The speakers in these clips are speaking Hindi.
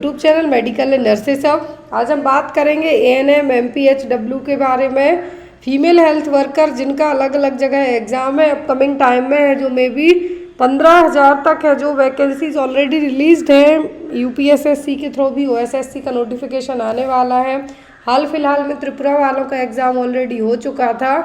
YouTube channel medical and nurses अब आज हम बात करेंगे ANM MPHW के बारे में। फीमेल हेल्थ वर्कर जिनका अलग अलग जगह एग्ज़ाम है अपकमिंग टाइम में है, जो मे बी 15,000 तक है, जो वैकेंसीज ऑलरेडी रिलीज्ड हैं। UPSSC के थ्रू भी OSSC का नोटिफिकेशन आने वाला है। हाल फिलहाल में त्रिपुरा वालों का एग्ज़ाम ऑलरेडी हो चुका था,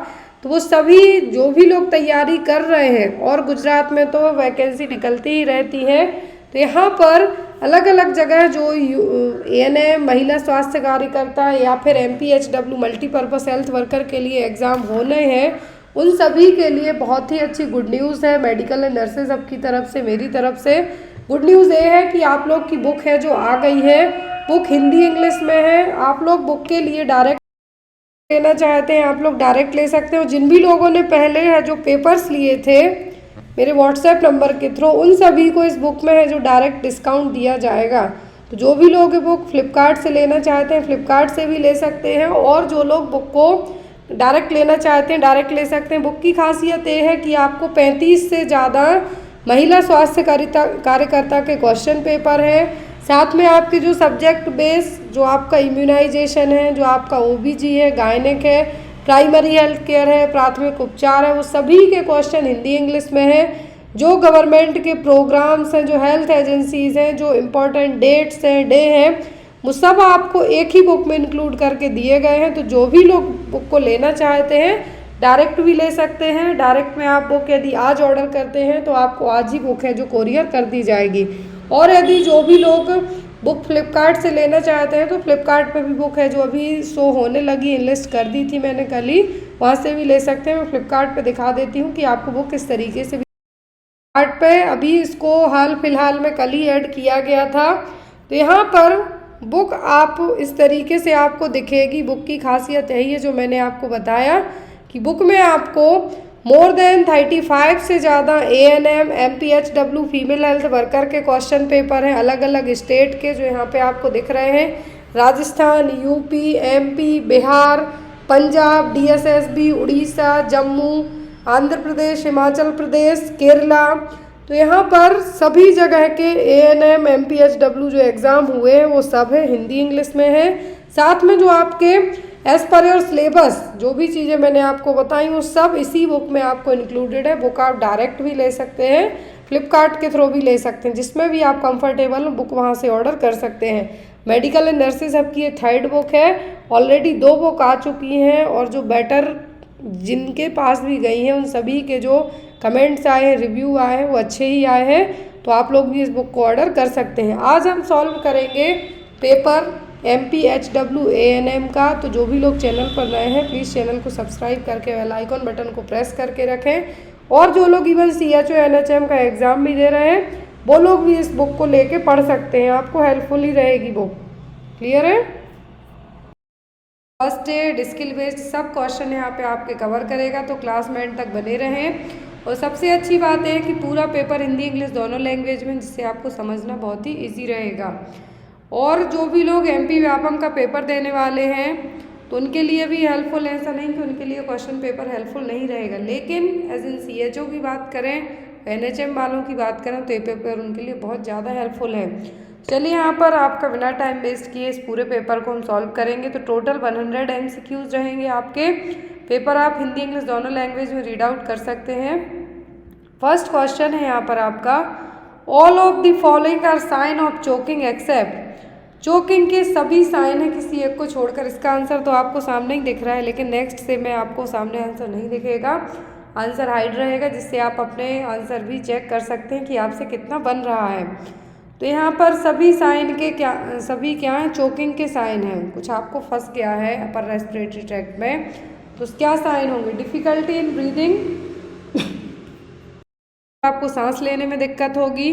तो वो सभी जो भी लोग तैयारी कर रहे हैं, और गुजरात में तो वैकेंसी निकलती ही रहती है, तो यहाँ पर अलग अलग जगह जो ANM महिला स्वास्थ्य कार्यकर्ता या फिर MPHW मल्टीपर्पज़ हेल्थ वर्कर के लिए एग्ज़ाम होने हैं, उन सभी के लिए बहुत ही अच्छी गुड न्यूज़ है मेडिकल एंड नर्सेज अब की तरफ से। मेरी तरफ से गुड न्यूज़ ये है कि आप लोग की बुक है जो आ गई है, बुक हिंदी इंग्लिश में है। आप लोग बुक के लिए डायरेक्ट लेना चाहते हैं, आप लोग डायरेक्ट ले सकते हो। जिन भी लोगों ने पहले है जो पेपर्स लिए थे मेरे व्हाट्सएप नंबर के थ्रू, उन सभी को इस बुक में है जो डायरेक्ट डिस्काउंट दिया जाएगा। तो जो भी लोग बुक फ्लिपकार्ट से लेना चाहते हैं फ्लिपकार्ट से भी ले सकते हैं, और जो लोग बुक को डायरेक्ट लेना चाहते हैं डायरेक्ट ले सकते हैं। बुक की खासियत ये है कि आपको 35 से ज़्यादा महिला स्वास्थ्य कार्यकर्ता के क्वेश्चन पेपर हैं, साथ में आपके जो सब्जेक्ट बेस जो आपका इम्यूनाइजेशन है, जो आपका OBG है, गायनेक है, प्राइमरी हेल्थ केयर है, प्राथमिक उपचार है, वो सभी के क्वेश्चन हिंदी इंग्लिश में है। जो गवर्नमेंट के प्रोग्राम्स हैं, जो हेल्थ एजेंसीज़ हैं, जो इम्पोर्टेंट डेट्स हैं, डे हैं, वो सब आपको एक ही बुक में इंक्लूड करके दिए गए हैं। तो जो भी लोग बुक को लेना चाहते हैं डायरेक्ट भी ले सकते हैं। डायरेक्ट में आप बुक यदि आज ऑर्डर करते हैं तो आपको आज ही बुक है जो कोरियर कर दी जाएगी। और यदि जो भी लोग बुक फ्लिपकार्ट से लेना चाहते हैं तो फ्लिपकार्ट पे भी बुक है जो अभी शो होने लगी, लिस्ट कर दी थी मैंने कल ही, वहाँ से भी ले सकते हैं। मैं फ्लिपकार्ट पे दिखा देती हूँ कि आपको बुक किस तरीके से फ्लिपकार्ट पे अभी इसको हाल फिलहाल में कल ही ऐड किया गया था। तो यहाँ पर बुक आप इस तरीके से आपको दिखेगी। बुक की खासियत यही है जो मैंने आपको बताया कि बुक में आपको मोर देन 35 से ज़्यादा ANM MPHW female health worker के क्वेश्चन पेपर हैं अलग अलग स्टेट के, जो यहाँ पे आपको दिख रहे हैं। Rajasthan, UP, MP, Bihar, Punjab, DSSB, Orissa, Jammu, Andhra Pradesh, Himachal Pradesh, Kerala. तो यहाँ पर सभी जगह के ANM MPHW जो एग्ज़ाम हुए हैं वो सब है हिंदी इंग्लिश में है। साथ में जो आपके एज़ पर योर सिलेबस जो भी चीज़ें मैंने आपको बताई वो सब इसी बुक में आपको इंक्लूडेड है। बुक आप डायरेक्ट भी ले सकते हैं, फ्लिपकार्ट के थ्रू भी ले सकते हैं, जिसमें भी आप कंफर्टेबल हो बुक वहाँ से ऑर्डर कर सकते हैं। मेडिकल एंड नर्सेज आपकी ये 3rd बुक है, ऑलरेडी 2 बुक आ चुकी हैं, और जो बेटर जिनके पास भी गई हैं उन सभी के जो कमेंट्स आए हैं, रिव्यू आए हैं, वो अच्छे ही आए हैं। तो आप लोग भी इस बुक को ऑर्डर कर सकते हैं। आज हम सॉल्व करेंगे पेपर MPHW ANM का। तो जो भी लोग चैनल पर नए हैं प्लीज़ चैनल को सब्सक्राइब करके बेल आइकन बटन को प्रेस करके रखें, और जो लोग इवन CHO NHM का एग्ज़ाम भी दे रहे हैं वो लोग भी इस बुक को लेके पढ़ सकते हैं, आपको हेल्पफुल ही रहेगी बुक। क्लियर है? फर्स्ट एड, स्किल बेस्ड सब क्वेश्चन यहाँ पे आपके कवर करेगा, तो क्लास में एंड तक बने रहें। और सबसे अच्छी बात है कि पूरा पेपर हिंदी इंग्लिश दोनों लैंग्वेज में, जिससे आपको समझना बहुत ही ईजी रहेगा। और जो भी लोग MP व्यापम का पेपर देने वाले हैं तो उनके लिए भी हेल्पफुल है, ऐसा नहीं कि उनके लिए क्वेश्चन पेपर हेल्पफुल नहीं रहेगा, लेकिन एज इन CHO की बात करें, NHM वालों की बात करें तो ये पेपर उनके लिए बहुत ज़्यादा हेल्पफुल है। चलिए यहाँ पर आपका बिना टाइम वेस्ट किए इस पूरे पेपर को हम सॉल्व करेंगे। तो टोटल 100 MCQs रहेंगे आपके। पेपर आप हिंदी इंग्लिश दोनों लैंग्वेज में रीड आउट कर सकते हैं। फर्स्ट क्वेश्चन है यहाँ पर आपका, all of the following are sign of choking except. Choking के सभी साइन है किसी एक को छोड़कर। इसका आंसर तो आपको सामने ही दिख रहा है, लेकिन नेक्स्ट से में आपको सामने आंसर नहीं दिखेगा, आंसर हाइड रहेगा, जिससे आप अपने आंसर भी चेक कर सकते हैं कि आपसे कितना बन रहा है। तो यहाँ पर सभी साइन के सभी क्या हैं? चोकिंग के साइन हैं। कुछ आपको फंस गया है अपर रेस्पिरेटरी ट्रैक्ट में, तो क्या साइन होंगे? डिफ़िकल्टी इन ब्रीदिंग, आपको सांस लेने में दिक्कत होगी,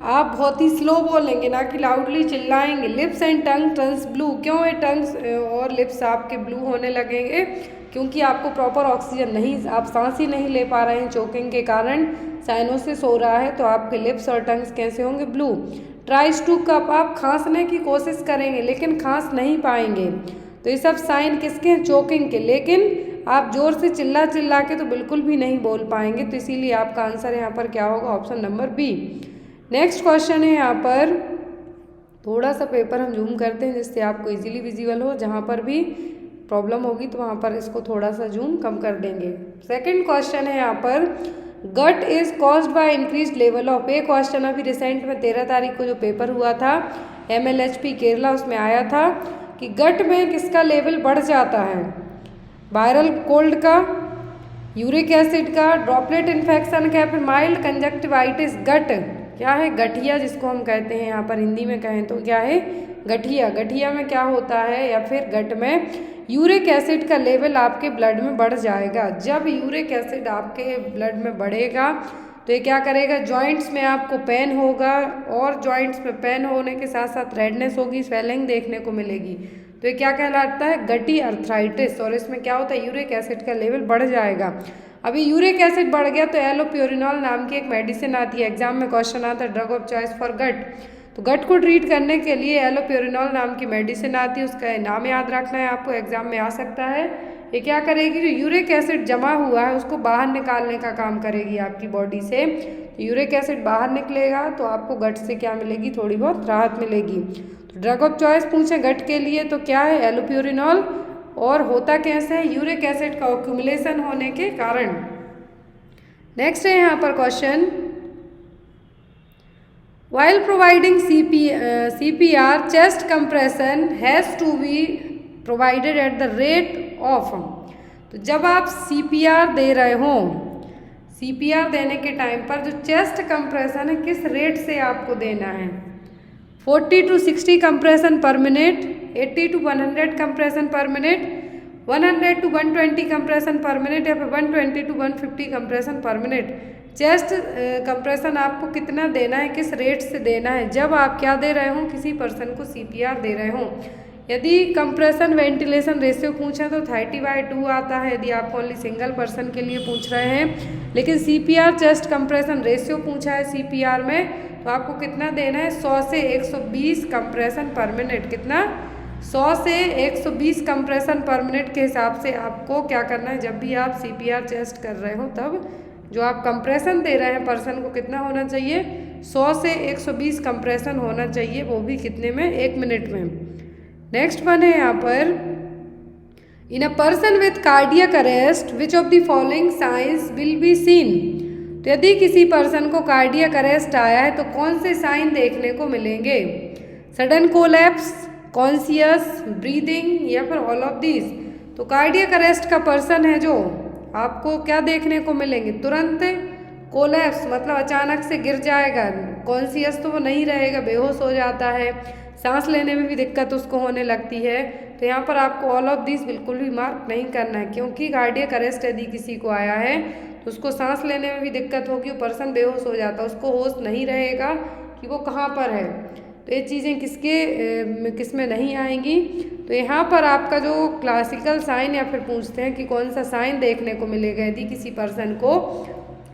आप बहुत ही स्लो बोलेंगे ना कि लाउडली चिल्लाएंगे। Lips and tongue turns blue, क्यों है टंग्स और लिप्स आपके ब्लू होने लगेंगे? क्योंकि आपको प्रॉपर ऑक्सीजन नहीं, आप सांस ही नहीं ले पा रहे हैं चोकिंग के कारण, साइनोसिस हो रहा है, तो आपके लिप्स और टंग्स कैसे होंगे? ब्लू। ट्राइज टू कप, आप खांसने की कोशिश करेंगे लेकिन खांस नहीं पाएंगे, तो ये सब साइन किसके हैं? चोकिंग के। लेकिन आप जोर से चिल्ला चिल्ला के तो बिल्कुल भी नहीं बोल पाएंगे, तो इसीलिए आपका आंसर यहाँ पर क्या होगा? Option number B। Next question है यहाँ पर, थोड़ा सा पेपर हम जूम करते हैं जिससे आपको इजीली विजिबल हो, जहाँ पर भी प्रॉब्लम होगी तो वहाँ पर इसको थोड़ा सा जूम कम कर देंगे। सेकंड क्वेश्चन है यहाँ पर, gut is caused by increase level of, ये क्वेश्चन अभी रिसेंट में 13 तारीख को जो पेपर हुआ था MLHP केरला, उसमें आया था कि गट में किसका लेवल बढ़ जाता है, वायरल कोल्ड का, यूरिक एसिड का, ड्रॉपलेट इन्फेक्शन का, फिर माइल्ड कंजक्टिवाइटिस। गट क्या है, गठिया जिसको हम कहते हैं, यहाँ पर हिंदी में कहें तो क्या है, गठिया। गठिया में क्या होता है, या फिर गट में यूरिक एसिड का लेवल आपके ब्लड में बढ़ जाएगा। जब यूरिक एसिड आपके ब्लड में बढ़ेगा तो ये क्या करेगा, जॉइंट्स में आपको पेन होगा, और जॉइंट्स में पेन होने के साथ साथ रेडनेस होगी, स्वेलिंग देखने को मिलेगी। तो ये क्या कहलाता है, गटी अर्थराइटिस। और इसमें क्या होता है, यूरिक एसिड का लेवल बढ़ जाएगा। अभी यूरिक एसिड बढ़ गया तो एलोप्योरिनॉल नाम की एक मेडिसिन आती है, एग्जाम में क्वेश्चन आता है, ड्रग ऑफ चॉइस फॉर गट। तो गट को ट्रीट करने के लिए एलोप्योरिनॉल नाम की मेडिसिन आती है, उसका नाम याद रखना है आपको, एग्जाम में आ सकता है। ये क्या करेगी, जो यूरिक एसिड जमा हुआ है उसको बाहर निकालने का काम करेगी आपकी बॉडी से। तो यूरिक एसिड बाहर निकलेगा तो आपको गट से क्या मिलेगी, थोड़ी बहुत राहत मिलेगी। तो ड्रग ऑफ चॉइस पूछे गट के लिए तो क्या है, एलोप्योरिनॉल। और होता कैसे है, यूरिक एसिड का एक्यूमुलेशन होने के कारण। नेक्स्ट है यहाँ पर question, while providing CPR chest compression has to be provided at the rate of, तो जब आप CPR दे रहे हो, CPR देने के टाइम पर जो चेस्ट कंप्रेशन है किस रेट से आपको देना है, 40 to 60 कंप्रेशन पर मिनट, 80 to 100 कंप्रेशन पर मिनट, 100 to 120 कंप्रेशन पर मिनट, या फिर 120 to 150 कंप्रेशन पर मिनट। चेस्ट कंप्रेशन आपको कितना देना है, किस रेट से देना है, जब आप क्या दे रहे हो, किसी पर्सन को CPR दे रहे हो। यदि कंप्रेशन वेंटिलेशन रेशियो पूछा तो 30/2 आता है, यदि आप ओनली सिंगल पर्सन के लिए पूछ रहे हैं। लेकिन CPR चेस्ट कंप्रेशन रेशियो पूछा है CPR में, तो आपको कितना देना है, 100 से 120 कंप्रेशन पर मिनट। कितना, 100 से 120 कंप्रेशन पर मिनट के हिसाब से आपको क्या करना है, जब भी आप CPR चेस्ट कर रहे हो तब जो आप कंप्रेशन दे रहे हैं पर्सन को कितना होना चाहिए, 100 से 120 कंप्रेशन होना चाहिए, वो भी कितने में, 1 मिनट में। नेक्स्ट वन है यहाँ पर, in a person with cardiac arrest which of the following signs will be seen. तो यदि किसी पर्सन को कार्डियक अरेस्ट आया है तो कौन से साइन देखने को मिलेंगे, सडन कोलैप्स, कॉन्शियस, ब्रीदिंग, या फिर ऑल ऑफ दिस। तो कार्डियक अरेस्ट का पर्सन है जो आपको क्या देखने को मिलेंगे, तुरंत कोलैप्स मतलब अचानक से गिर जाएगा, कॉन्शियस तो वो नहीं रहेगा, बेहोश हो जाता है, सांस लेने में भी दिक्कत उसको होने लगती है। तो यहाँ पर आपको ऑल ऑफ दिस बिल्कुल भी मार्क नहीं करना है, क्योंकि कार्डियक अरेस्ट यदि किसी को आया है तो उसको सांस लेने में भी दिक्कत होगी, वो पर्सन बेहोश हो जाता है, उसको होश नहीं रहेगा कि वो कहाँ पर है। तो ये चीज़ें किस में नहीं आएंगी। तो यहाँ पर आपका जो क्लासिकल साइन या फिर पूछते हैं कि कौन सा साइन देखने को मिलेगा यदि किसी पर्सन को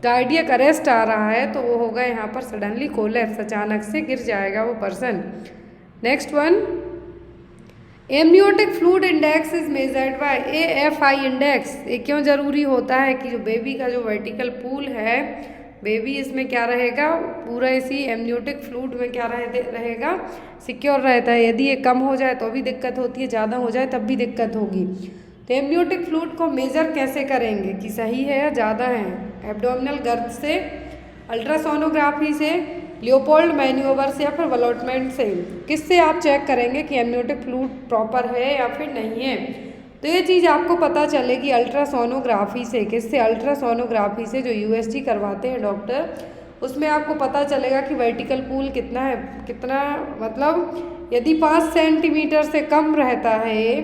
कार्डियक अरेस्ट आ रहा है, तो वो होगा यहाँ पर सडनली कोलैप्स, अचानक से गिर जाएगा वो person. Next one, amniotic fluid index is measured by AFI index. ये क्यों जरूरी होता है कि जो बेबी का जो वर्टिकल पूल है, बेबी इसमें क्या रहेगा, पूरा इसी एमनियोटिक फ्लूइड में क्या रहेगा, सिक्योर रहता है। यदि ये कम हो जाए तो भी दिक्कत होती है, ज़्यादा हो जाए तब भी दिक्कत होगी। तो एमनियोटिक फ्लूइड को मेजर कैसे करेंगे कि सही है या ज़्यादा है, एब्डोमिनल गर्थ से, अल्ट्रासोनोग्राफी से, लियोपोल्ड मैन्यूवर से, या फिर वलोटमेंट से। किससे आप चेक करेंगे कि एमनियोटिक फ्लूइड प्रॉपर है या फिर नहीं है। तो ये चीज़ आपको पता चलेगी अल्ट्रासोनोग्राफी से। किससे, अल्ट्रासोनोग्राफी से, जो USG करवाते हैं डॉक्टर, उसमें आपको पता चलेगा कि वर्टिकल पूल कितना है, कितना मतलब यदि 5 सेंटीमीटर से कम रहता है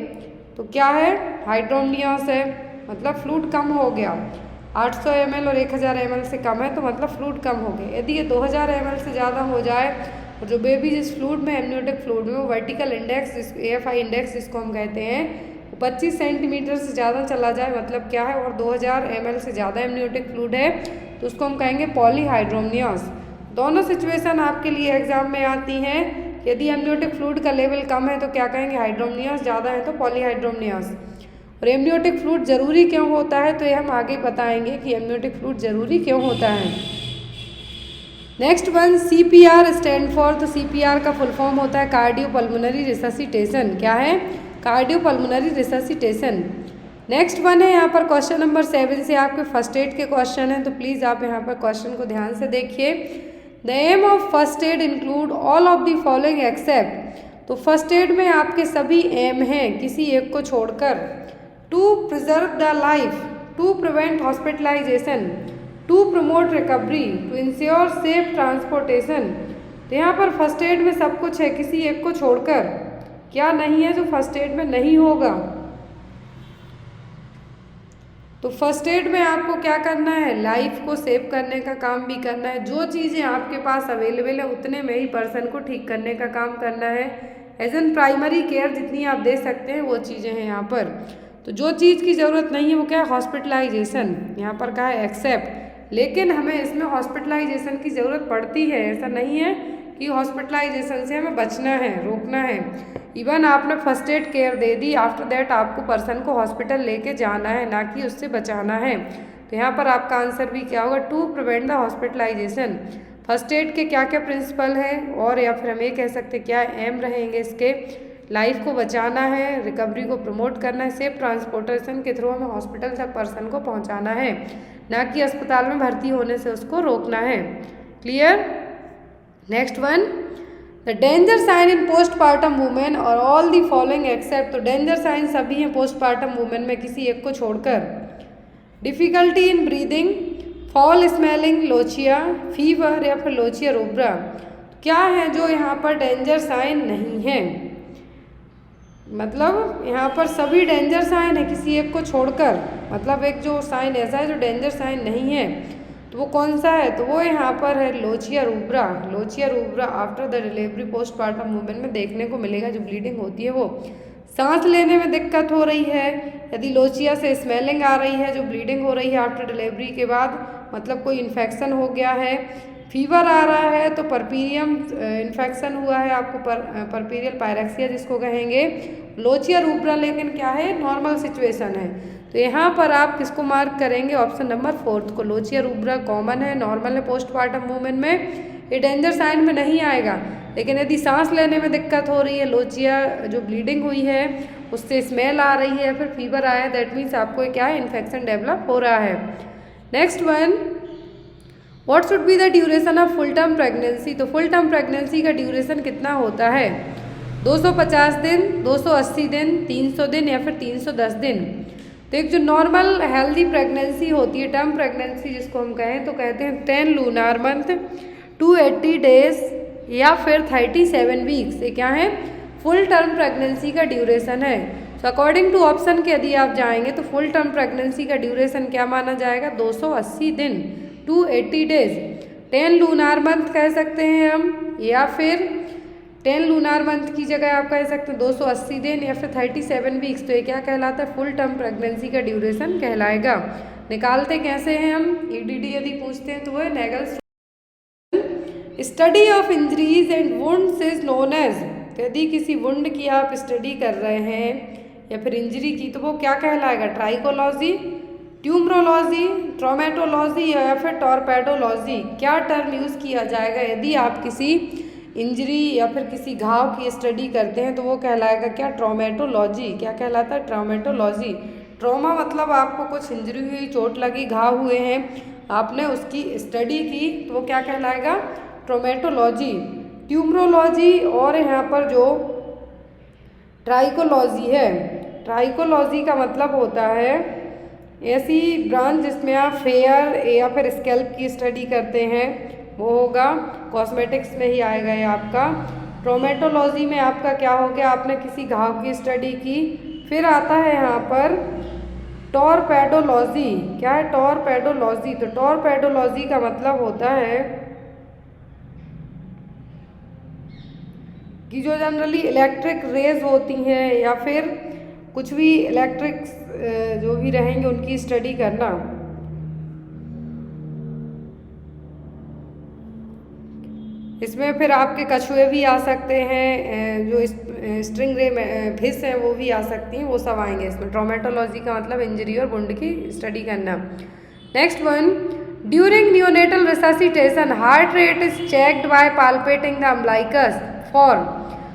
तो क्या है, हाइड्रोमनियस है, मतलब फ्लूइड कम हो गया। 800 ml और 1000 ml से कम है तो मतलब फ्लूइड कम हो गया। यदि ये 2000 ml से ज़्यादा हो जाए और जो बेबी जिस फ्लूइड में, एमनियोटिक फ्लूइड में, वो वर्टिकल इंडेक्स, AFI इंडेक्स जिसको हम कहते हैं, 25 सेंटीमीटर से ज़्यादा चला जाए, मतलब क्या है, और 2000 ml से ज़्यादा एमनियोटिक फ्लूइड है तो उसको हम कहेंगे पॉलीहाइड्रोमनियस। दोनों सिचुएशन आपके लिए एग्जाम में आती हैं। यदि एमनियोटिक फ्लूइड का लेवल कम है तो क्या कहेंगे, हाइड्रोमनियस, ज़्यादा है तो पॉलीहाइड्रोमनियस। और एमनियोटिक फ्लूइड ज़रूरी क्यों होता है, तो ये हम आगे बताएंगे कि एमनियोटिक फ्लूइड ज़रूरी क्यों होता है। Next one CPR stand for, तो CPR का फुल फॉर्म होता है कार्डियो पल्मोनरी रिससिटेशन। क्या है? Cardio pulmonary resuscitation. Next one है यहाँ पर क्वेश्चन नंबर 7 से आपके फर्स्ट एड के क्वेश्चन हैं, तो प्लीज़ आप यहाँ पर क्वेश्चन को ध्यान से देखिए। The aim of first aid include all of the following except, तो फर्स्ट एड में आपके सभी एम हैं किसी एक को छोड़कर। To preserve the life, to prevent hospitalisation, to promote recovery, to ensure safe transportation. तो यहाँ पर फर्स्ट एड में सब कुछ है किसी एक को छोड़कर। क्या नहीं है जो फर्स्ट एड में नहीं होगा? तो फर्स्ट एड में आपको क्या करना है? लाइफ को सेव करने का काम भी करना है। जो चीज़ें आपके पास अवेलेबल है उतने में ही पर्सन को ठीक करने का काम करना है। एज एन प्राइमरी केयर जितनी आप दे सकते हैं वो चीज़ें हैं यहाँ पर। तो जो चीज़ की ज़रूरत नहीं है वो क्या है? हॉस्पिटलाइजेशन। यहाँ पर कहा है एक्सेप्ट, लेकिन हमें इसमें हॉस्पिटलाइजेशन की ज़रूरत पड़ती है। ऐसा नहीं है कि हॉस्पिटलाइजेशन से हमें बचना है, रोकना है। इवन आपने first aid care they the, after that आपको पर्सन को हॉस्पिटल लेके जाना है, ना कि उससे बचाना है। तो यहाँ पर आपका आंसर भी क्या होगा? To prevent the hospitalisation. First aid के क्या क्या प्रिंसिपल है, और या फिर हम ये कह सकते क्या एम रहेंगे इसके? लाइफ को बचाना है, रिकवरी को प्रमोट करना है, सेफ ट्रांसपोर्टेशन के थ्रू हमें हॉस्पिटल तक पर्सन को पहुँचाना है, ना कि अस्पताल में भर्ती होने से उसको रोकना है। Clear? Next one, the danger sign in postpartum women और ऑल दी फॉलोइंग एक्सेप्ट, तो डेंजर साइन सभी हैं पोस्टपार्टम वुमेन में किसी एक को छोड़कर। Difficulty in breathing, foul smelling, lochia, fever या फिर लोचिया रूब्रा। क्या है जो यहाँ पर डेंजर साइन नहीं है? मतलब यहाँ पर सभी डेंजर साइन है किसी एक को छोड़कर, मतलब एक जो साइन ऐसा है जो डेंजर साइन नहीं है, तो वो कौन सा है? तो वो यहाँ पर है lochia rubra. Lochia rubra after the delivery postpartum women में देखने को मिलेगा। जो ब्लीडिंग होती है वो सांस लेने में दिक्कत हो रही है, यदि लोचिया से स्मेलिंग आ रही है, जो ब्लीडिंग हो रही है आफ्टर डिलीवरी के बाद, मतलब कोई इन्फेक्शन हो गया है, फीवर आ रहा है तो परपीरियम इन्फेक्शन हुआ है आपको, परपीरियल पायरेक्सिया जिसको कहेंगे। लोचिया रूब्रा लेकिन क्या है? नॉर्मल सिचुएशन है। तो यहाँ पर आप किसको मार्क करेंगे? ऑप्शन नंबर 4 को। लोचिया रूब्रा कॉमन है, नॉर्मल है पोस्टपार्टम वुमेन में, ये डेंजर साइन में नहीं आएगा। लेकिन यदि सांस लेने में दिक्कत हो रही है, लोचिया जो ब्लीडिंग हुई है उससे स्मेल आ रही है, फिर फीवर आया, दैट मीन्स आपको क्या है? इन्फेक्शन डेवलप हो रहा है। Next one, what should be the duration of full term pregnancy, तो फुल टर्म प्रेगनेंसी का ड्यूरेशन कितना होता है? 250 दिन, 280 दिन, 300 दिन या फिर 310 दिन। तो एक जो नॉर्मल हेल्दी प्रेगनेंसी होती है, टर्म प्रेगनेंसी जिसको हम कहें, तो कहते हैं 10 लूनार मंथ, 280 डेज या फिर 37 वीक्स। ये क्या है? फुल टर्म प्रेगनेंसी का ड्यूरेशन है। तो अकॉर्डिंग टू ऑप्शन के यदि आप जाएंगे तो फुल टर्म प्रेगनेंसी का ड्यूरेशन क्या माना जाएगा? 280 दिन, 280 डेज। 10 लूनार मंथ कह सकते हैं हम, या फिर 10 लूनार मंथ की जगह आप कह सकते हैं 280 दिन या फिर 37 वीक्स। तो ये क्या कहलाता है? फुल टर्म प्रेगनेंसी का ड्यूरेशन कहलाएगा। निकालते कैसे हैं हम? EDD यदि पूछते हैं तो वो है नेगल्स। Study of injuries and wounds is known as, यदि किसी वुंड की आप स्टडी कर रहे हैं या फिर इंजरी की, तो वो क्या कहलाएगा? ट्राइकोलॉजी, ट्यूमरोलॉजी, ट्रोमेटोलॉजी या फिर टॉर्पेडोलॉजी। क्या टर्म यूज़ किया जाएगा यदि आप किसी इंजरी या फिर किसी घाव की स्टडी करते हैं? तो वो कहलाएगा क्या? ट्रोमेटोलॉजी। क्या कहलाता है? ट्रोमेटोलॉजी। ट्रॉमा मतलब आपको कुछ इंजरी हुई, चोट लगी, घाव हुए हैं, आपने उसकी स्टडी की, तो वो क्या कहलाएगा? ट्रोमेटोलॉजी। ट्यूमरोलॉजी और यहाँ पर जो ट्राइकोलॉजी है, ट्राइकोलॉजी का मतलब होता है ऐसी ब्रांच जिसमें आप फेयर या फिर स्कैल्प की स्टडी करते हैं, वो होगा कॉस्मेटिक्स में ही आएगा ये आपका। ट्रोमेटोलॉजी में आपका क्या हो गया? आपने किसी घाव की स्टडी की। फिर आता है यहाँ पर टॉर्पेडोलॉजी। क्या है? टॉर्पेडोलॉजी। तो टॉर्पेडोलॉजी का मतलब होता है कि जो जनरली इलेक्ट्रिक रेज होती हैं या फिर कुछ भी इलेक्ट्रिक जो भी रहेंगे उनकी स्टडी करना। इसमें फिर आपके कछुए भी आ सकते हैं, जो स्ट्रिंग रे फिश हैं वो भी आ सकती हैं, वो सब आएंगे इसमें। ट्रोमेटोलॉजी का मतलब इंजरी और वुंड की स्टडी करना। Next one, during neonatal resuscitation heart rate is checked by पाल्पेटिंग the umbilicus for.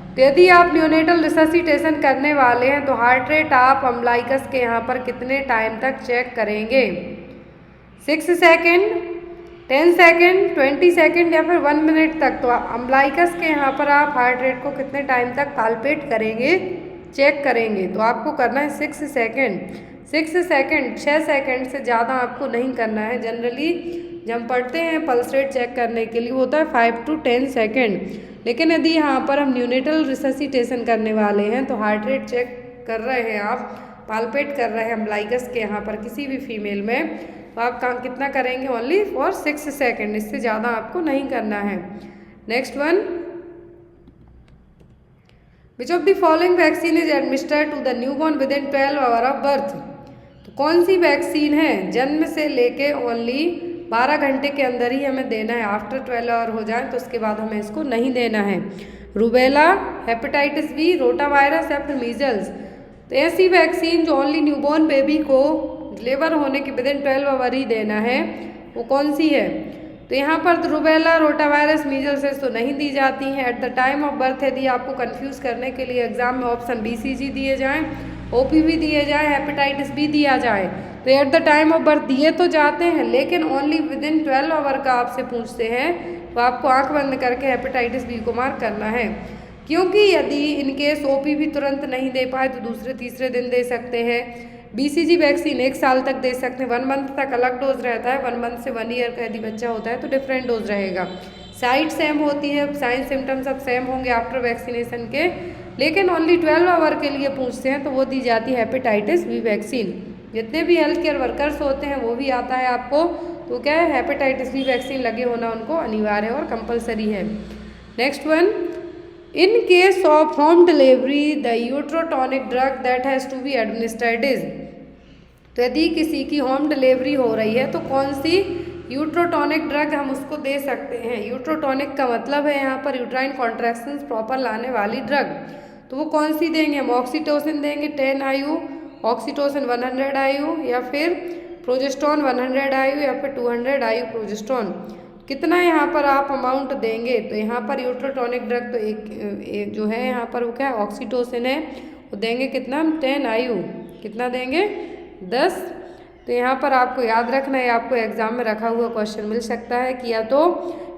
तो यदि आप न्यूनेटल रिससिटेशन करने वाले हैं तो हार्ट रेट आप अम्बलाइकस के यहाँ पर कितने टाइम तक चेक करेंगे? 6 सेकेंड, 10 सेकेंड, 20 सेकेंड या फिर 1 मिनट तक। तो अम्बलाइकस के यहाँ पर आप हार्ट रेट को कितने टाइम तक पाल्पेट करेंगे, चेक करेंगे? तो आपको करना है 6 सेकेंड। 6 सेकेंड, 6 सेकेंड से ज़्यादा आपको नहीं करना है। जनरली जब हम पढ़ते हैं पल्स रेट चेक करने के लिए होता है 5 to 10 सेकेंड, लेकिन यदि यहाँ पर हम न्यूनेटल रिससिटेशन करने वाले हैं तो हार्ट रेट चेक कर रहे हैं, आप पाल्पेट कर रहे हैं अम्बलाइकस के यहाँ पर किसी भी फीमेल में, तो आप कितना करेंगे? ओनली फॉर 6 सेकेंड, इससे ज़्यादा आपको नहीं करना है। Next one, which of the following vaccine is administered to the newborn with in 12 hour of birth. तो कौन सी वैक्सीन है जन्म से लेके ओनली 12 घंटे के अंदर ही हमें देना है, आफ्टर 12 आवर हो जाए तो उसके बाद हमें इसको नहीं देना है? Rubella, hepatitis B, rota virus या फिर मीजल्स। तो ऐसी वैक्सीन जो ओनली न्यूबॉर्न बेबी को डिलीवर होने के विद इन 12 आवर ही देना है, वो कौन सी है? तो यहाँ पर रूबेला, रोटा वायरस, मीजल्स तो नहीं दी जाती हैं at the time of birth. यदि आपको कंफ्यूज करने के लिए एग्जाम में ऑप्शन BCG दिए जाएँ, OPV दिए जाए, हेपेटाइटिस बी दिया जाए, तो at the time of birth दिए तो जाते हैं लेकिन ओनली विद इन 12 आवर का आपसे पूछते हैं, तो आपको आंख बंद करके हेपेटाइटिस बी को मार्क करना है। क्योंकि यदि इनकेस OPV तुरंत नहीं दे पाए तो दूसरे तीसरे दिन दे सकते हैं। BCG वैक्सीन 1 साल तक दे सकते हैं, 1 मंथ तक अलग डोज रहता है, 1 मंथ से 1 ईयर का यदि बच्चा होता है तो डिफरेंट डोज रहेगा। साइड सेम होती है, साइन सिम्टम्स सब सेम होंगे आफ्टर वैक्सीनेशन के, लेकिन ओनली 12 आवर के लिए पूछते हैं तो वो दी जाती है हेपेटाइटिस बी वैक्सीन। जितने भी हेल्थ केयर वर्कर्स होते हैं वो भी आता है आपको, तो क्या है, हेपेटाइटिस बी वैक्सीन लगे होना उनको अनिवार्य और कंपलसरी है। Next one, in case of home delivery the uterotonic drug that has to be administered is. तो यदि किसी की होम डिलीवरी हो रही है तो कौन सी यूट्रोटॉनिक ड्रग हम उसको दे सकते हैं? यूट्रोटॉनिक का मतलब है यहाँ पर यूट्राइन कॉन्ट्रैक्शंस प्रॉपर लाने वाली ड्रग, तो वो कौन सी देंगे? हम ऑक्सीटोसिन देंगे 10 IU, ऑक्सीटोसिन 100 IU या फिर प्रोजेस्टोन 100 IU या फिर 200 IU प्रोजेस्टोन। कितना यहाँ पर आप अमाउंट देंगे? तो यहाँ पर यूट्रोटॉनिक ड्रग तो एक जो है यहाँ पर वो क्या है, ऑक्सीटोसिन है, वो देंगे कितना? 10 IU। कितना देंगे? 10। तो यहाँ पर आपको याद रखना है, आपको एग्जाम में रखा हुआ क्वेश्चन मिल सकता है कि या तो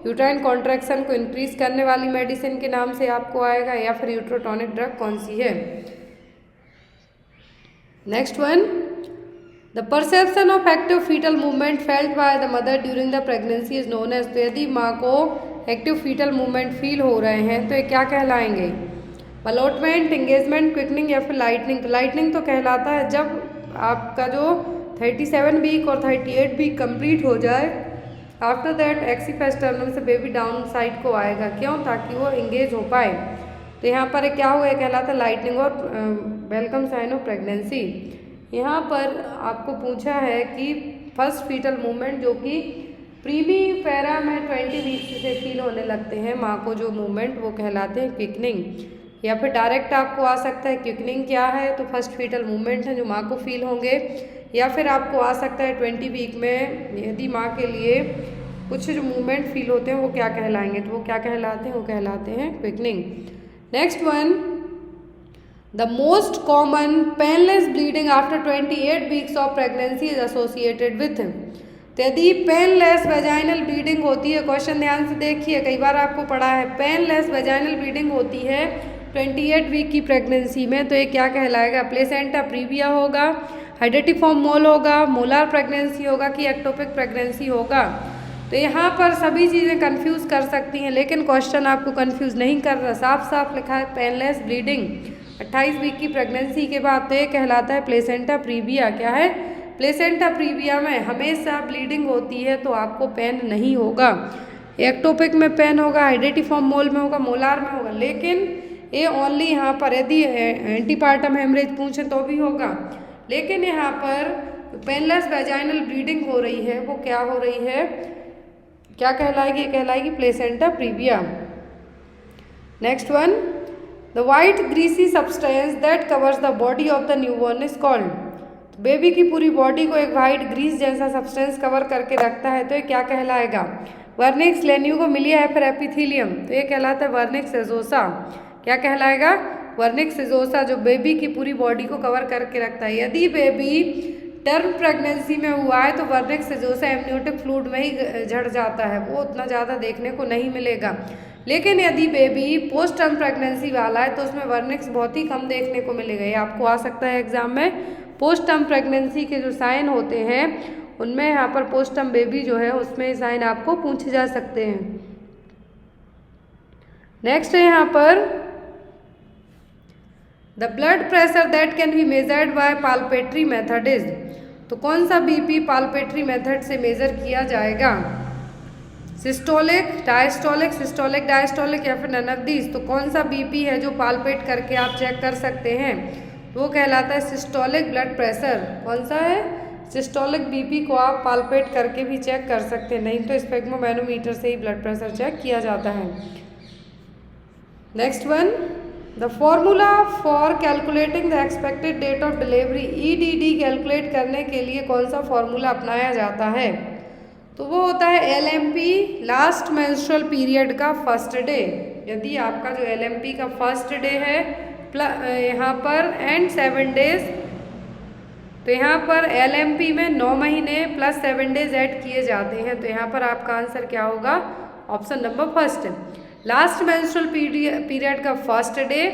यूट्राइन कॉन्ट्रैक्शन को इंक्रीज करने वाली मेडिसिन के नाम से आपको आएगा या फिर यूट्रोटॉनिक ड्रग कौन सी है। Next one, the perception of active foetal movement felt by the mother during the pregnancy is known as. तो यदि माँ को एक्टिव फीटल मूवमेंट फील हो रहे हैं तो ये क्या कहलाएंगे? बलोटमेंट, इंगेजमेंट, क्विकनिंग या फिर लाइटनिंग। तो लाइटनिंग तो कहलाता है जब आपका जो 37 वीक और 38 वीक कंप्लीट हो जाए, आफ्टर दैट एक्सीफेस्टर्नम से बेबी डाउन साइड को आएगा। क्यों? ताकि वो इंगेज हो पाए। तो यहाँ पर क्या हुआ, ये कहलाता है लाइटनिंग और वेलकम साइन ऑफ प्रेगनेंसी। यहाँ पर आपको पूछा है कि फर्स्ट फीटल मूवमेंट जो कि प्रीमी पैरा में 20 वीक्स से फील होने लगते हैं माँ को जो मूवमेंट, वो कहलाते हैं क्विकनिंग। या फिर डायरेक्ट आपको आ सकता है क्विकनिंग क्या है, तो फर्स्ट फीटल मूवमेंट है जो माँ को फील होंगे। या फिर आपको आ सकता है 20 वीक में यदि माँ के लिए कुछ जो मूवमेंट फील होते हैं वो क्या कहलाएंगे, तो वो क्या कहलाते हैं? वो कहलाते हैं quickening. Next one, the most common painless bleeding after 28 weeks of pregnancy is associated with. तो यदि पेनलेस वेजाइनल ब्लीडिंग होती है, क्वेश्चन ध्यान से देखिए, कई बार आपको पढ़ा है, पेनलेस वेजाइनल ब्लीडिंग होती है 28 वीक की प्रेगनेंसी में, तो ये क्या कहलाएगा? प्लेसेंटा प्रीविया होगा, हाइडेटिफॉर्म मोल होगा, मोलार प्रेगनेंसी होगा कि एक्टोपिक प्रेगनेंसी होगा। तो यहाँ पर सभी चीज़ें कंफ्यूज कर सकती हैं, लेकिन क्वेश्चन आपको कंफ्यूज नहीं कर रहा, साफ साफ लिखा है पेनलेस ब्लीडिंग 28 वीक की प्रेगनेंसी के बाद, तो ये कहलाता है प्लेसेंटा प्रीविया। क्या है? प्लेसेंटा प्रीविया में हमेशा ब्लीडिंग होती है तो आपको पेन नहीं होगा। एक्टोपिक में पेन होगा, हाइडेटिफॉर्म मोल में होगा, मोलार में होगा, लेकिन ये ओनली यहाँ पर यदि एंटीपार्टम हेमरेज पूछें तो भी होगा, लेकिन यहाँ पर पेनलेस वेजाइनल ब्लीडिंग हो रही है वो क्या हो रही है, क्या कहलाएगी? कहलाएगी placenta previa. Next one, the white greasy substance that covers the body of the newborn is called. Baby की पूरी बॉडी को एक वाइट ग्रीस जैसा सब्सटेंस कवर करके रखता है, तो ये क्या कहलाएगा? वर्निक्स लेनियो मिलिया या फिर एपिथीलियम, तो ये कहलाता है वर्निक्स एजोसा। क्या कहलाएगा? वर्निक्स एजोसा, जो बेबी की पूरी बॉडी को कवर करके रखता है। यदि बेबी टर्म प्रेगनेंसी में हुआ है तो वर्निक्स एजोसा एमनियोटिक फ्लूइड में ही झड़ जाता है, वो उतना ज़्यादा देखने को नहीं मिलेगा। लेकिन यदि बेबी पोस्ट टर्म प्रेगनेंसी वाला है तो उसमें वर्निक्स बहुत ही कम देखने को मिलेगा। ये आपको आ सकता है एग्जाम में। पोस्ट टर्म प्रेगनेंसी के जो साइन होते हैं उनमें यहाँ पर पोस्ट टर्म बेबी जो है उसमें साइन आपको पूछे जा सकते हैं। नेक्स्ट है यहाँ पर the blood pressure that can be measured by palpatory method is, तो कौन सा बीपी पाल्पेट्री मेथड से मेजर किया जाएगा? सिस्टोलिक, डायस्टोलिक, सिस्टोलिक, डायस्टोलिक या फिर नन ऑफ दीज। तो कौन सा बीपी है जो पाल्पेट करके आप चेक कर सकते हैं? वो कहलाता है सिस्टोलिक ब्लड प्रेशर। कौन सा है? सिस्टोलिक बीपी को आप पाल्पेट करके भी चेक कर सकते हैं, नहीं तो स्पेग्मोमैनोमीटर से ही ब्लड प्रेशर चेक किया जाता है। Next one, the formula for calculating the expected date of delivery, EDD calculate करने के लिए कौन सा फॉर्मूला अपनाया जाता है? तो वो होता है एलएमपी, लास्ट मेंस्ट्रुअल पीरियड का फर्स्ट डे। यदि आपका जो एलएमपी का फर्स्ट डे है यहाँ पर एंड 7 डेज, तो यहाँ पर एलएमपी में 9 महीने प्लस 7 डेज ऐड किए जाते हैं। तो यहाँ पर आपका आंसर क्या होगा? Option number first. Last menstrual period का first day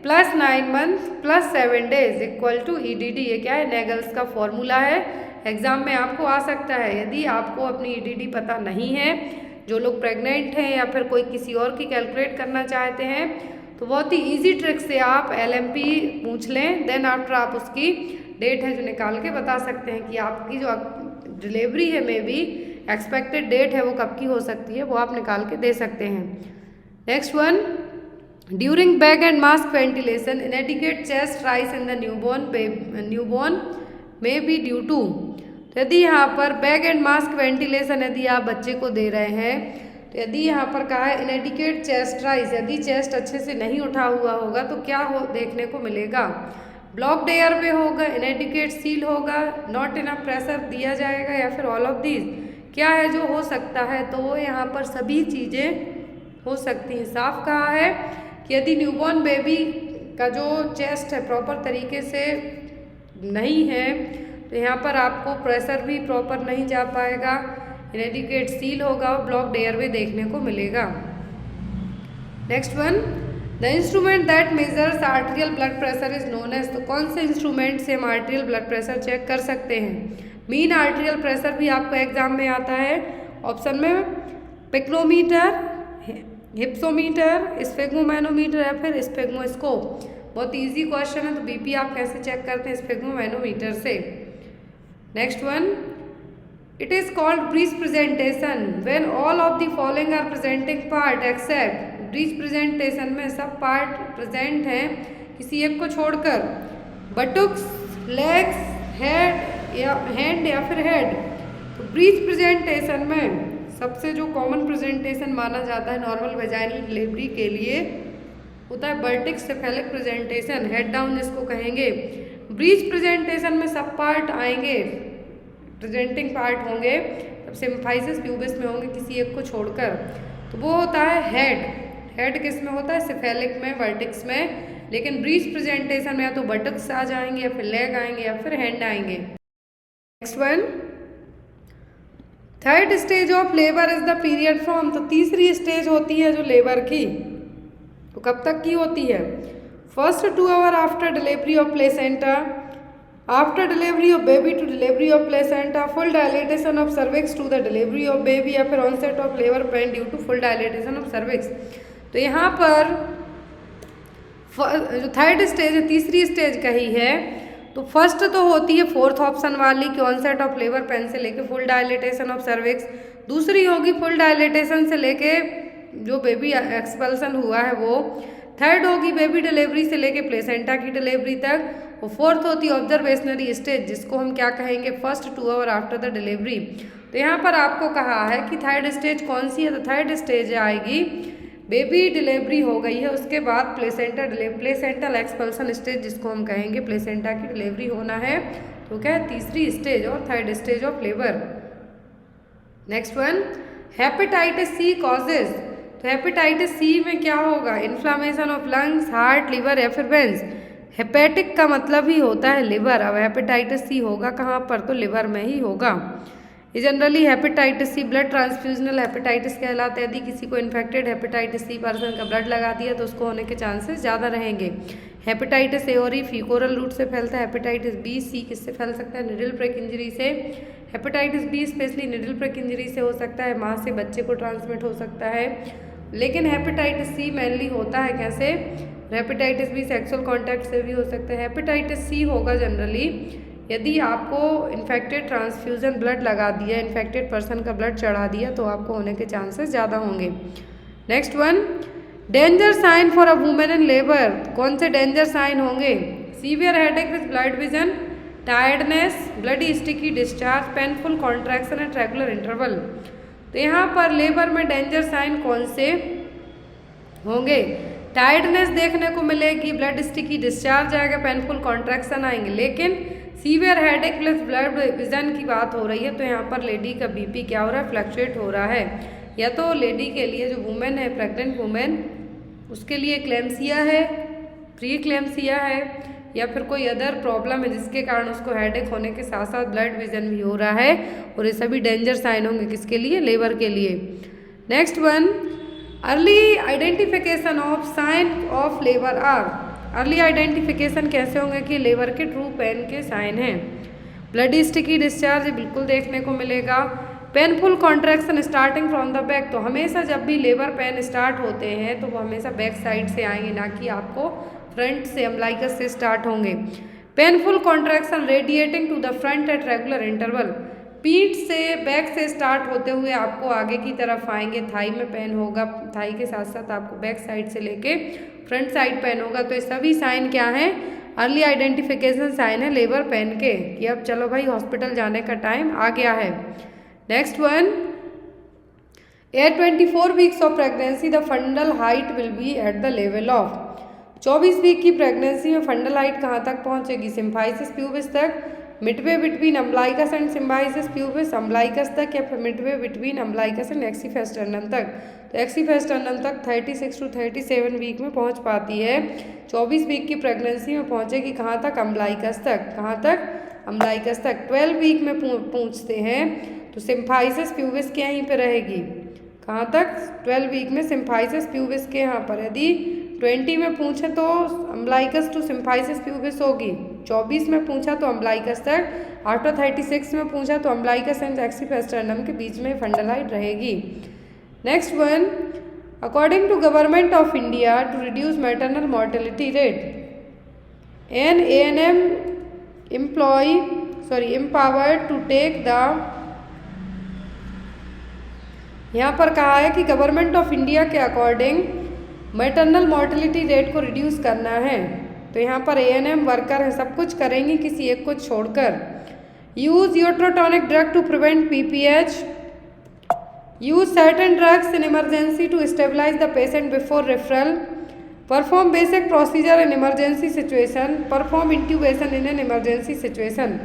plus 9 month plus 7 days equal to EDD. ये क्या है? नेगल्स का फॉर्मूला है, एग्जाम में आपको आ सकता है। यदि आपको अपनी ईडीडी पता नहीं है, जो लोग प्रेग्नेंट हैं या फिर कोई किसी और की कैलकुलेट करना चाहते हैं, तो बहुत ही इजी ट्रिक से आप एलएमपी पूछ लें, देन आफ्टर आप उसकी डेट है जो निकाल के बता सकते हैं कि आपकी जो डिलीवरी है मे बी एक्सपेक्टेड डेट है वो कब की हो सकती है, वो आप निकाल के दे सकते हैं। Next one, during bag and mask ventilation inadequate chest rise in the newborn may be due to. तो यदि यहाँ पर बैग एंड मास्क वेंटिलेशन यदि आप बच्चे को दे रहे हैं, तो यदि यहाँ पर कहा है इनएडिक्वेट चेस्ट राइज, यदि चेस्ट अच्छे से नहीं उठा हुआ होगा तो क्या देखने को मिलेगा? ब्लॉक्ड एयर पे होगा, इनएडिक्वेट सील होगा, नॉट इनफ प्रेशर दिया जाएगा, या फिर ऑल ऑफ दीज। क्या है जो हो सकता है? तो वो यहाँ पर सभी चीज़ें हो सकती हैं। साफ कहा है कि यदि न्यूबॉर्न बेबी का जो चेस्ट है प्रॉपर तरीके से नहीं है, तो यहाँ पर आपको प्रेशर भी प्रॉपर नहीं जा पाएगा, इनएडिक्वेट सील होगा और ब्लॉक्ड एयरवे देखने को मिलेगा। Next one, the instrument that measures arterial blood pressure is known as, तो कौन से इंस्ट्रूमेंट से हम आर्टेरियल ब्लड प्रेशर चेक कर सकते हैं? मीन आर्टेरियल प्रेशर भी आपको एग्जाम में आता है। ऑप्शन में पिक्नोमीटर, हिप्सोमीटर, स्फेग्मोमैनोमीटर या फिर स्फेग्मोस्कोप। बहुत इजी क्वेश्चन है, तो बीपी आप कैसे चेक करते हैं? स्फेग्मोमैनोमीटर से। Next one, it is called breech presentation when all of the following are presenting part except. Breech presentation में सब पार्ट प्रेजेंट हैं किसी एक को छोड़कर, बटुक्स, लेग्स, हैंड या फिर हेड। तो ब्रीच प्रेजेंटेशन में सबसे जो कॉमन प्रेजेंटेशन माना जाता है नॉर्मल वेजाइनल डिलीवरी के लिए होता है बर्टिक सेफेलिक प्रेजेंटेशन, हेड डाउन जिसको कहेंगे। ब्रीच प्रेजेंटेशन में सब पार्ट आएंगे, प्रेजेंटिंग पार्ट होंगे, तब सिम्फाइसिस प्यूबिस में होंगे किसी एक को छोड़कर, तो वो होता है हेड। हेड किस में होता है? सेफेलिक में, वर्टिक्स में। लेकिन ब्रीच प्रेजेंटेशन में या तो बटक्स आ जाएंगे या फिर लेग आएंगे या फिर हैंड आएंगे। Next one, third stage of labour is the period from, तो तीसरी स्टेज होती है जो लेबर की, तो कब तक की होती है? First 2 hour after delivery of placenta, after delivery of baby to delivery of placenta, full dilatation of cervix to the delivery of baby, या फिर onset of labour pain due to full dilatation of cervix. तो यहाँ पर जो थर्ड स्टेज है, तीसरी स्टेज कही है, तो फर्स्ट तो होती है फोर्थ ऑप्शन वाली कि ऑनसेट ऑफ लेबर पेन से लेके फुल डायलेटेशन ऑफ सर्विक्स। दूसरी होगी फुल डायलेटेशन से लेके जो बेबी एक्सपल्सन हुआ है वो। थर्ड होगी बेबी डिलीवरी से लेके प्लेसेंटा की डिलीवरी तक। और फोर्थ होती है ऑब्जर्वेशनरी स्टेज, जिसको हम क्या कहेंगे? First 2 hour after the delivery. तो यहाँ पर आपको कहा है कि थर्ड स्टेज कौन सी है, तो थर्ड स्टेज आएगी बेबी डिलीवरी हो गई है उसके बाद प्लेसेंटल एक्सपल्सन स्टेज, जिसको हम कहेंगे प्लेसेंटा की डिलीवरी होना है, तो क्या है, तीसरी स्टेज और third stage of labour. Next one, hepatitis C causes. तो हेपेटाइटिस सी में क्या होगा, inflammation of lungs, heart, liver या फिर वेंस। हेपेटिक का मतलब ही होता है लिवर। अब हेपेटाइटिस सी होगा कहाँ पर, तो लिवर में ही होगा। ये generally hepatitis C blood transfusional hepatitis कहलाता है। यदि किसी को इन्फेक्टेड हेपेटाइटिस सी पर्सन का ब्लड लगा दिया तो उसको होने के चांसेस ज़्यादा रहेंगे। हेपेटाइटिस ए और ई फीकोरल रूट से फैलता है। हेपेटाइटिस बी सी किससे फैल सकता है, निडल प्रिक इंजरी से। Hepatitis be specially needle prick injury से हो सकता है, माँ से बच्चे को ट्रांसमिट हो सकता है। लेकिन हेपेटाइटिस सी मेनली होता है कैसे, हेपेटाइटिस बी सेक्सुअल कॉन्टैक्ट से भी हो सकता है। हेपेटाइटिस सी होगा जनरली यदि आपको इन्फेक्टेड ट्रांसफ्यूजन ब्लड लगा दिया, इन्फेक्टेड पर्सन का ब्लड चढ़ा दिया तो आपको होने के चांसेस ज़्यादा होंगे। Next one, danger sign for a women in labour. कौन से डेंजर साइन होंगे, severe headache with blood vision, tiredness, bloody sticky discharge, painful contraction at regular interval. तो यहाँ पर लेबर में डेंजर साइन कौन से होंगे, टायर्डनेस देखने को मिलेगी, ब्लड स्टिकी डिस्चार्ज आएगा, पेनफुल कॉन्ट्रैक्शन आएंगे। लेकिन severe headache plus blood vision की बात हो रही है तो यहाँ पर लेडी का बीपी क्या हो रहा है, फ्लक्चुएट हो रहा है। या तो लेडी के लिए, जो वुमेन है प्रेग्नेंट वुमेन, उसके लिए क्लेम्सिया है, प्री क्लेम्सिया है, या फिर कोई अदर प्रॉब्लम है जिसके कारण उसको हेडेक होने के साथ साथ ब्लड विजन भी हो रहा है। और ये सभी डेंजर साइन होंगे किसके लिए, लेबर के लिए। Next one, early identification of sign of labour are. Early identification कैसे होंगे कि लेबर के ट्रू पेन के साइन हैं। ब्लडी स्टिकी डिस्चार्ज बिल्कुल देखने को मिलेगा। Painful contraction starting from the back, तो हमेशा जब भी लेबर पेन स्टार्ट होते हैं तो वो हमेशा बैक साइड से आएंगे, ना कि आपको फ्रंट से अम्बलाइकस से स्टार्ट होंगे। Painful contraction radiating to the front at regular interval, पीठ से बैक से स्टार्ट होते हुए आपको आगे की तरफ आएंगे। थाई में पेन होगा, थाई के साथ साथ आपको बैक साइड से लेके फ्रंट साइड पेन होगा। तो ये सभी साइन क्या हैं, अर्ली आइडेंटिफिकेशन साइन है लेबर पेन के, कि अब चलो भाई हॉस्पिटल जाने का टाइम आ गया है। Next one, at 24 weeks of pregnancy the fundal height will be at the level of. 24 week की प्रेगनेंसी में फंडल हाइट कहाँ तक पहुँचेगी, सिम्फाइसिस प्यूबिस तक, midway between umbilicus and symphysis pubis umbilicus तक, या फिर midway between umbilicus and xiphisternum तक। तो एक्सीफेस्टर्नम तक 36 to 37 वीक में पहुंच पाती है। 24 वीक की प्रेगनेंसी में पहुंचेगी कहाँ तक, अम्बलाइकस तक। कहाँ तक, अम्बलाइकस तक। 12 वीक में पहुंचते हैं तो सिम्फाइसिस प्यूबिस के यहीं पे रहेगी। कहाँ तक, 12 वीक में सिम्फाइसिस प्यूबिस के यहाँ पर। यदि 20 में पूछे तो अम्बलाइकस टू सिम्फाइसिस प्यूबिस होगी, 24 में पूछा तो अम्बलाइकस तक, आफ्टर 36 में पूछा तो अम्बलाइकस एंड एक्सीफेस्टर्नम के बीच में फंडल हाइट रहेगी। Next one, according to government of India to reduce maternal mortality rate, an ANM empowered to take the, यहाँ पर कहा है कि गवर्नमेंट ऑफ इंडिया के अकॉर्डिंग मैटरनल मॉर्टेलिटी रेट को रिड्यूस करना है। तो यहाँ पर ANM वर्कर है, सब कुछ करेंगी किसी एक को छोड़कर। Use uterotonic drug to prevent PPH, use certain drugs in emergency to stabilise the patient before referral, perform basic procedure in emergency situation, perform intubation in an emergency situation.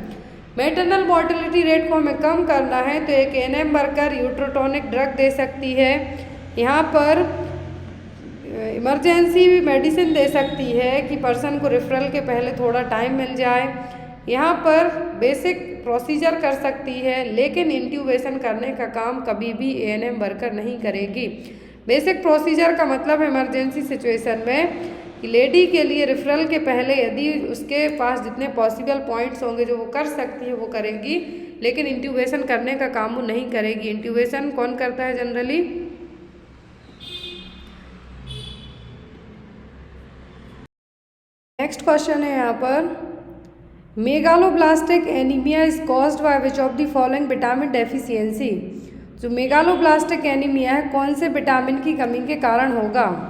Maternal mortality rate को हमें कम करना है तो एक ANM वर्कर यूट्रोटॉनिक ड्रग दे सकती है। यहाँ पर इमरजेंसी मेडिसिन दे सकती है कि पर्सन को रेफरल के पहले थोड़ा टाइम मिल जाए। यहाँ पर बेसिक प्रोसीजर कर सकती है, लेकिन इंट्यूबेशन करने का काम कभी भी ANM वर्कर नहीं करेगी। बेसिक प्रोसीजर का मतलब इमरजेंसी सिचुएशन में कि लेडी के लिए रेफरल के पहले यदि उसके पास जितने पॉसिबल पॉइंट्स होंगे जो वो कर सकती है वो करेगी, लेकिन इंट्यूबेशन करने का काम वो नहीं करेगी। इंट्यूबेशन कौन करता है जनरली, नेक्स्ट क्वेश्चन है यहाँ पर, megaloblastic anaemia is caused by which of the following vitamin deficiency. जो मेगालोब्लास्टिक एनीमिया है कौन से विटामिन की कमी के कारण होगा,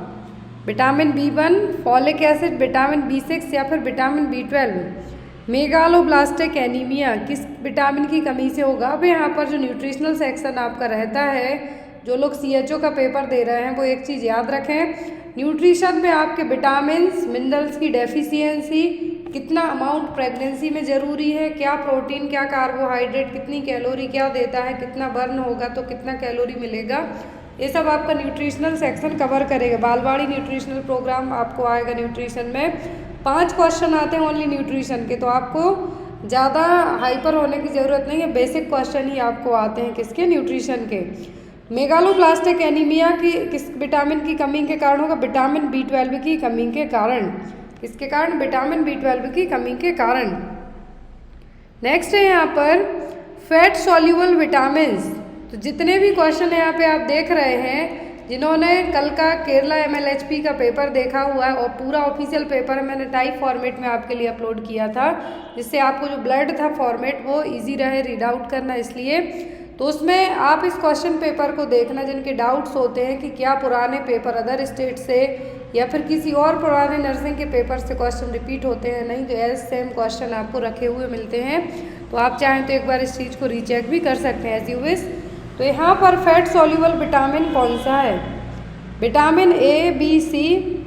vitamin B1, folic acid, vitamin B6 या फिर विटामिन B12। मेगालोब्लास्टिक एनीमिया किस विटामिन की कमी से होगा। अब यहाँ पर जो न्यूट्रिशनल सेक्शन आपका रहता है, जो लोग CHO का पेपर दे रहे हैं वो एक चीज़ याद रखें, न्यूट्रिशन में आपके विटामिन्स मिनरल्स की डेफिशिएंसी कितना अमाउंट प्रेगनेंसी में ज़रूरी है, क्या प्रोटीन, क्या कार्बोहाइड्रेट, कितनी कैलोरी क्या देता है, कितना बर्न होगा तो कितना कैलोरी मिलेगा, ये सब आपका न्यूट्रिशनल सेक्शन कवर करेगा। बालवाड़ी न्यूट्रिशनल प्रोग्राम आपको आएगा न्यूट्रिशन में। 5 क्वेश्चन आते हैं ओनली न्यूट्रिशन के, तो आपको ज़्यादा हाइपर होने की ज़रूरत नहीं है, बेसिक क्वेश्चन ही आपको आते हैं किसके, न्यूट्रिशन के। मेगालोब्लास्टिक एनीमिया की किस विटामिन की कमी के कारण होगा, विटामिन B12 की कमी के कारण। किसके कारण, विटामिन B12 की कमी के कारण। नेक्स्ट है यहाँ पर फैट सॉल्यूबल विटामिन्स। तो जितने भी क्वेश्चन यहाँ पे आप देख रहे हैं, जिन्होंने कल का केरला MLHP का पेपर देखा हुआ है और पूरा ऑफिशियल पेपर मैंने टाइप फॉर्मेट में आपके लिए अपलोड किया था, जिससे आपको जो ब्लड था फॉर्मेट वो इजी रहे रीड आउट करना, इसलिए तो उसमें आप इस क्वेश्चन पेपर को देखना जिनके डाउट्स होते हैं कि क्या पुराने पेपर अदर स्टेट से या फिर किसी और पुराने नर्सिंग के पेपर से क्वेश्चन रिपीट होते हैं, नहीं तो एज सेम क्वेश्चन आपको रखे हुए मिलते हैं। तो आप चाहें तो एक बार इस चीज़ को रीचेक भी कर सकते हैं एज यू विश। तो यहाँ पर फैट सॉल्यूबल विटामिन कौन सा है, vitamin A, B, C,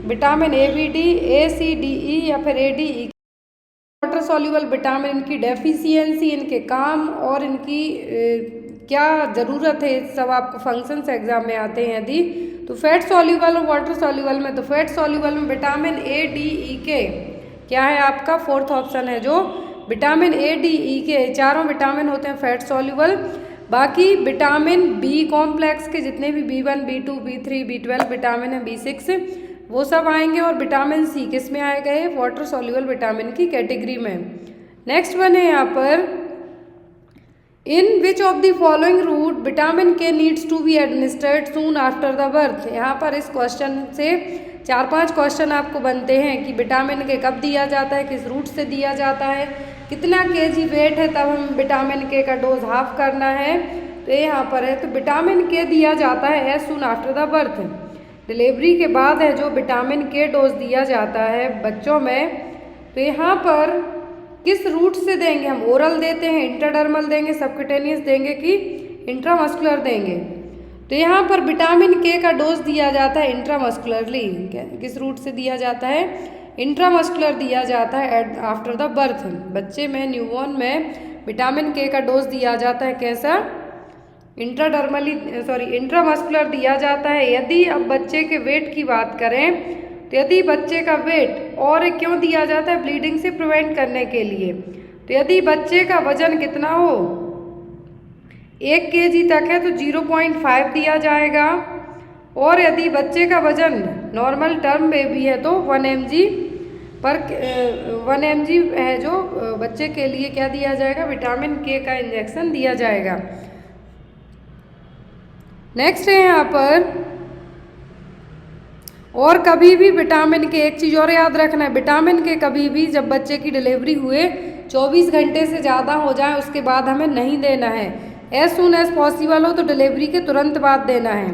vitamin A, B, D, A, C, D, E या फिर A, D, E। Water soluble vitamin, इनकी डेफिशिएंसी, इनके काम और इनकी क्या ज़रूरत है, सब आपको फंक्शंस एग्जाम में आते हैं यदि। तो फैट सॉल्यूबल और वाटर सॉल्यूबल में, तो फैट सॉल्यूबल में विटामिन A, D, E के क्या है आपका, फोर्थ ऑप्शन है जो विटामिन A, D, E के चारों विटामिन होते हैं फैट सॉल्यूबल। बाकी विटामिन B कॉम्प्लेक्स के जितने भी B1, B2, B3, B12 vitamin है, B6 वो सब आएंगे। और विटामिन C किस में आएगा, ये वाटर सॉल्यूबल विटामिन की कैटेगरी में। नेक्स्ट वन है यहाँ पर in which of the following route vitamin K needs to be administered soon after the birth. यहाँ पर इस क्वेश्चन से 4-5 क्वेश्चन आपको बनते हैं कि विटामिन K कब दिया जाता है, किस रूट से दिया जाता है, कितना kg वेट है तब हम विटामिन K का डोज हाफ करना है। तो ये यहाँ पर है, तो विटामिन K दिया जाता है as soon after the birth, delivery के बाद है जो विटामिन K डोज दिया जाता है बच्चों में। तो यहाँ पर किस रूट से देंगे हम, ओरल देते हैं, इंट्राडर्मल देंगे, सबक्यूटेनियस देंगे कि इंट्रामस्कुलर देंगे। तो यहाँ पर विटामिन K का डोज दिया जाता है इंट्रामस्कुलरली, किस रूट से दिया जाता है, इंट्रामस्कुलर दिया जाता है एट आफ्टर द बर्थ। बच्चे में, न्यूबॉर्न में विटामिन K का डोज दिया जाता है कैसा, इंट्रामस्कुलर दिया जाता है। यदि अब बच्चे के वेट की बात करें तो यदि बच्चे का वेट, और क्यों दिया जाता है, ब्लीडिंग से प्रिवेंट करने के लिए। तो यदि बच्चे का वजन कितना हो, 1 kg तक है तो 0.5 दिया जाएगा, और यदि बच्चे का वजन नॉर्मल टर्म में भी है तो 1 mg है जो बच्चे के लिए क्या दिया जाएगा, विटामिन K का इंजेक्शन दिया जाएगा। नेक्स्ट है यहाँ पर और कभी भी विटामिन K, एक चीज़ और याद रखना है, विटामिन K कभी भी जब बच्चे की डिलीवरी हुए 24 घंटे से ज़्यादा हो जाए उसके बाद हमें नहीं देना है, एज सून एज पॉसिबल हो तो डिलीवरी के तुरंत बाद देना है।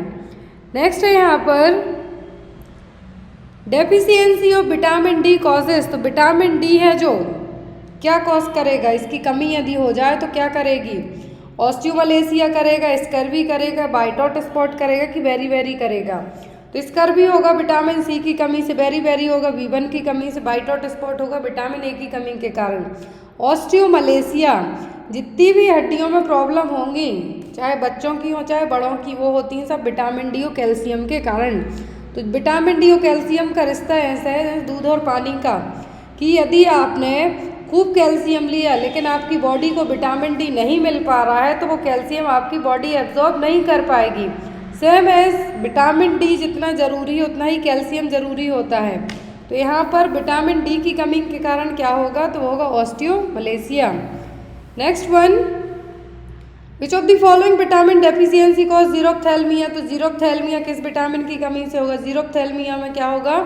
नेक्स्ट है यहाँ पर deficiency of vitamin D causes. तो विटामिन D है जो क्या कॉज करेगा, इसकी कमी यदि हो जाए तो क्या करेगी, ऑस्टियोमलेशिया करेगा, स्कर्वी करेगा, बाइटॉट स्पॉट करेगा कि बेरी बेरी करेगा। तो स्कर्वी होगा विटामिन C की कमी से, बेरी बेरी होगा B1 की कमी से, बाइटॉट स्पॉट होगा विटामिन A की कमी के कारण। ऑस्टियोमलेशिया, जितनी भी हड्डियों में प्रॉब्लम होंगी, चाहे बच्चों की हो चाहे बड़ों की, वो होती हैं सब विटामिन D और कैल्शियम के कारण। तो विटामिन D और कैल्शियम का रिश्ता ऐसा है दूध और पानी का, कि यदि आपने खूब कैल्शियम लिया लेकिन आपकी बॉडी को विटामिन D नहीं मिल पा रहा है तो वो कैल्शियम आपकी बॉडी एब्जॉर्ब नहीं कर पाएगी। सेम एज विटामिन D जितना ज़रूरी है उतना ही कैल्शियम ज़रूरी होता है। तो यहाँ पर विटामिन D की कमी के कारण क्या होगा, तो होगा osteomalacia. Next one, which of the following vitamin deficiency cause जीरोप्थैल्मिया। तो जीरोप्थैल्मिया किस विटामिन की कमी से होगा, जीरोप्थैल्मिया में क्या होगा,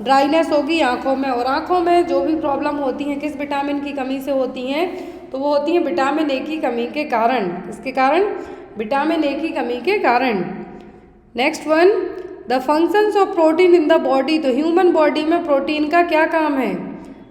ड्राइनेस होगी आँखों में, और आँखों में जो भी प्रॉब्लम होती हैं किस विटामिन की कमी से होती हैं, तो वो होती हैं विटामिन A की कमी के कारण। किसके कारण, विटामिन A की कमी के कारण। Next one, the functions of protein in the body. तो ह्यूमन बॉडी में प्रोटीन का क्या काम है,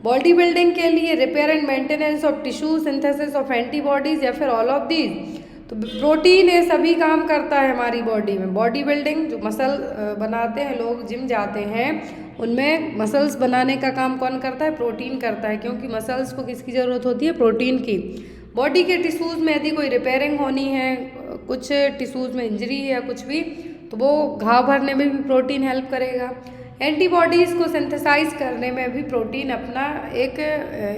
बॉडी बिल्डिंग के लिए, repair and maintenance of tissue, synthesis of antibodies, या फिर ऑल ऑफ दीज। तो प्रोटीन ये सभी काम करता है हमारी बॉडी में, बॉडी बिल्डिंग, जो मसल बनाते हैं लोग, जिम जाते हैं उनमें मसल्स बनाने का काम कौन करता है? प्रोटीन करता है, क्योंकि मसल्स को किसकी ज़रूरत होती है? प्रोटीन की। बॉडी के टिश्यूज़ में यदि कोई रिपेयरिंग होनी है, कुछ टिश्यूज़ में इंजरी है या कुछ भी, तो वो घाव भरने में भी प्रोटीन हेल्प करेगा। एंटीबॉडीज़ को सिंथेसाइज करने में भी प्रोटीन अपना एक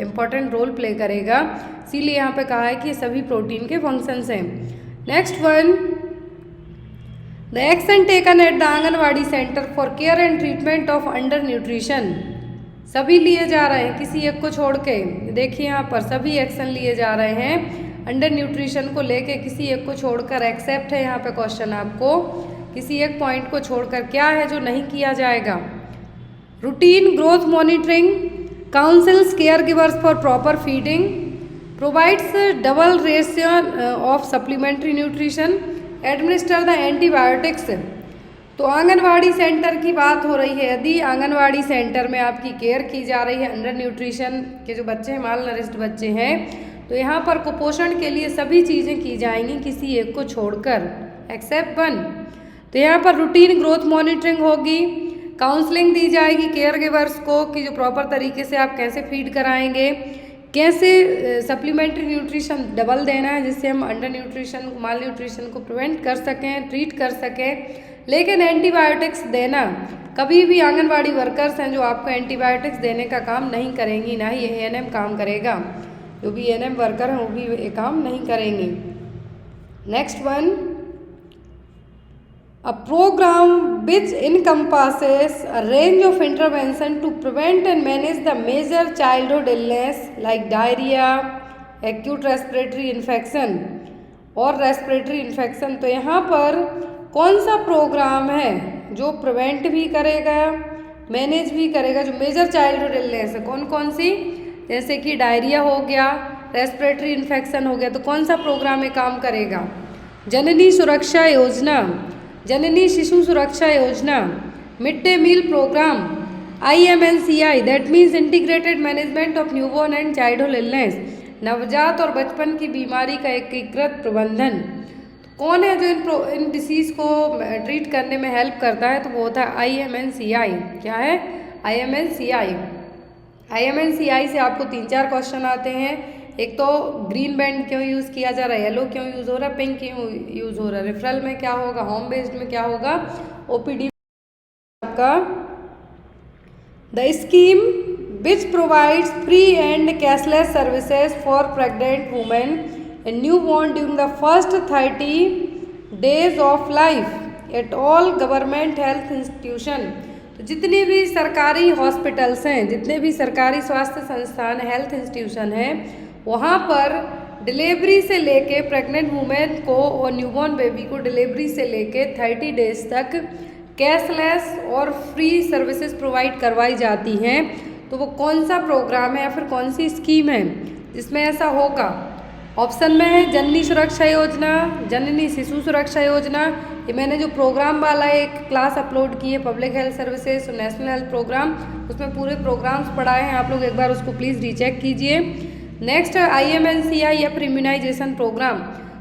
इम्पॉर्टेंट रोल प्ले करेगा, इसीलिए यहाँ पे कहा है कि ये सभी प्रोटीन के फंक्शंस हैं। Next one, the action taken at the anganwadi centre for care and treatment of under nutrition, सभी लिए जा रहे हैं, किसी एक को छोड़ के। देखिए यहाँ पर सभी एक्शन लिए जा रहे हैं अंडर न्यूट्रिशन को लेके, किसी एक को छोड़कर। एक्सेप्ट है यहाँ पे क्वेश्चन आपको, किसी एक पॉइंट को छोड़कर क्या है जो नहीं किया जाएगा? Routine growth monitoring, counsels care givers for proper feeding, provides double ration of supplementary nutrition, administer the antibiotics. तो आंगनवाड़ी सेंटर की बात हो रही है, यदि आंगनवाड़ी सेंटर में आपकी केयर की जा रही है अंडर न्यूट्रिशन के जो बच्चे हैं, माल नरिश्ड बच्चे हैं, तो यहाँ पर कुपोषण के लिए सभी चीज़ें की जाएंगी किसी एक को छोड़कर, एक्सेप्ट वन। तो यहाँ पर रूटीन ग्रोथ मॉनिटरिंग होगी, काउंसलिंग दी जाएगी केयर गिवर्स को कि जो प्रॉपर तरीके से आप कैसे फीड कराएंगे, कैसे सप्लीमेंट्री न्यूट्रिशन डबल देना है जिससे हम अंडर न्यूट्रिशन, माल न्यूट्रिशन को प्रिवेंट कर सकें, ट्रीट कर सकें। लेकिन एंटीबायोटिक्स देना, कभी भी आंगनवाड़ी वर्कर्स हैं जो आपको एंटीबायोटिक्स देने का काम नहीं करेंगी, ना ही ANM काम करेगा। जो भी ANM वर्कर हैं वो भी ये काम नहीं करेंगे। Next one, a program which encompasses a range of intervention to prevent and manage the major childhood illness like diarrhea, acute respiratory infection और respiratory infection। तो यहाँ पर कौन सा प्रोग्राम है जो प्रिवेंट भी करेगा, मैनेज भी करेगा? जो मेजर चाइल्डहुड इलनेस है, कौन कौन सी? जैसे कि डायरिया हो गया, रेस्पिरेटरी इन्फेक्शन हो गया, तो कौन सा प्रोग्राम ये काम करेगा? जननी सुरक्षा योजना, जननी Shishu Suraksha Yojana, mid day meal programme, IMNCI that means integrated management of newborn and childhood illness, नवजात और बचपन की बीमारी का एकीकृत प्रबंधन। कौन है जो इन डिसीज़ को ट्रीट करने में हेल्प करता है? तो वो होता है IMNCI। क्या है? IMNCI। IMNCI से आपको 3-4 क्वेश्चन आते हैं। एक तो ग्रीन बैंड क्यों यूज़ किया जा रहा है, येलो क्यों यूज़ हो रहा है, पिंक क्यों यूज़ हो रहा है, रेफरल में क्या होगा, होम बेस्ड में क्या होगा, OPD आपका। The scheme which provides free and cashless services for pregnant women and new born during the first 30 days of life at all government health institution. तो जितने भी सरकारी हॉस्पिटल्स हैं, जितने भी सरकारी स्वास्थ्य संस्थान, हेल्थ इंस्टीट्यूशन हैं, वहाँ पर डिलीवरी से लेके प्रेग्नेंट वुमेन को और न्यूबॉर्न बेबी को डिलीवरी से लेके 30 days तक कैशलेस और फ्री सर्विसेज प्रोवाइड करवाई जाती हैं। तो वो कौन सा प्रोग्राम है या फिर कौन सी स्कीम है जिसमें ऐसा होगा? ऑप्शन में है जननी सुरक्षा योजना, जननी शिशु सुरक्षा योजना। ये मैंने जो प्रोग्राम वाला एक क्लास अपलोड की है, पब्लिक हेल्थ सर्विसेज और नेशनल हेल्थ प्रोग्राम, उसमें पूरे प्रोग्राम्स पढ़ाए हैं, आप लोग एक बार उसको प्लीज़ रीचेक कीजिए। नेक्स्ट IMNCI या फिर इम्यूनाइजेशन प्रोग्राम।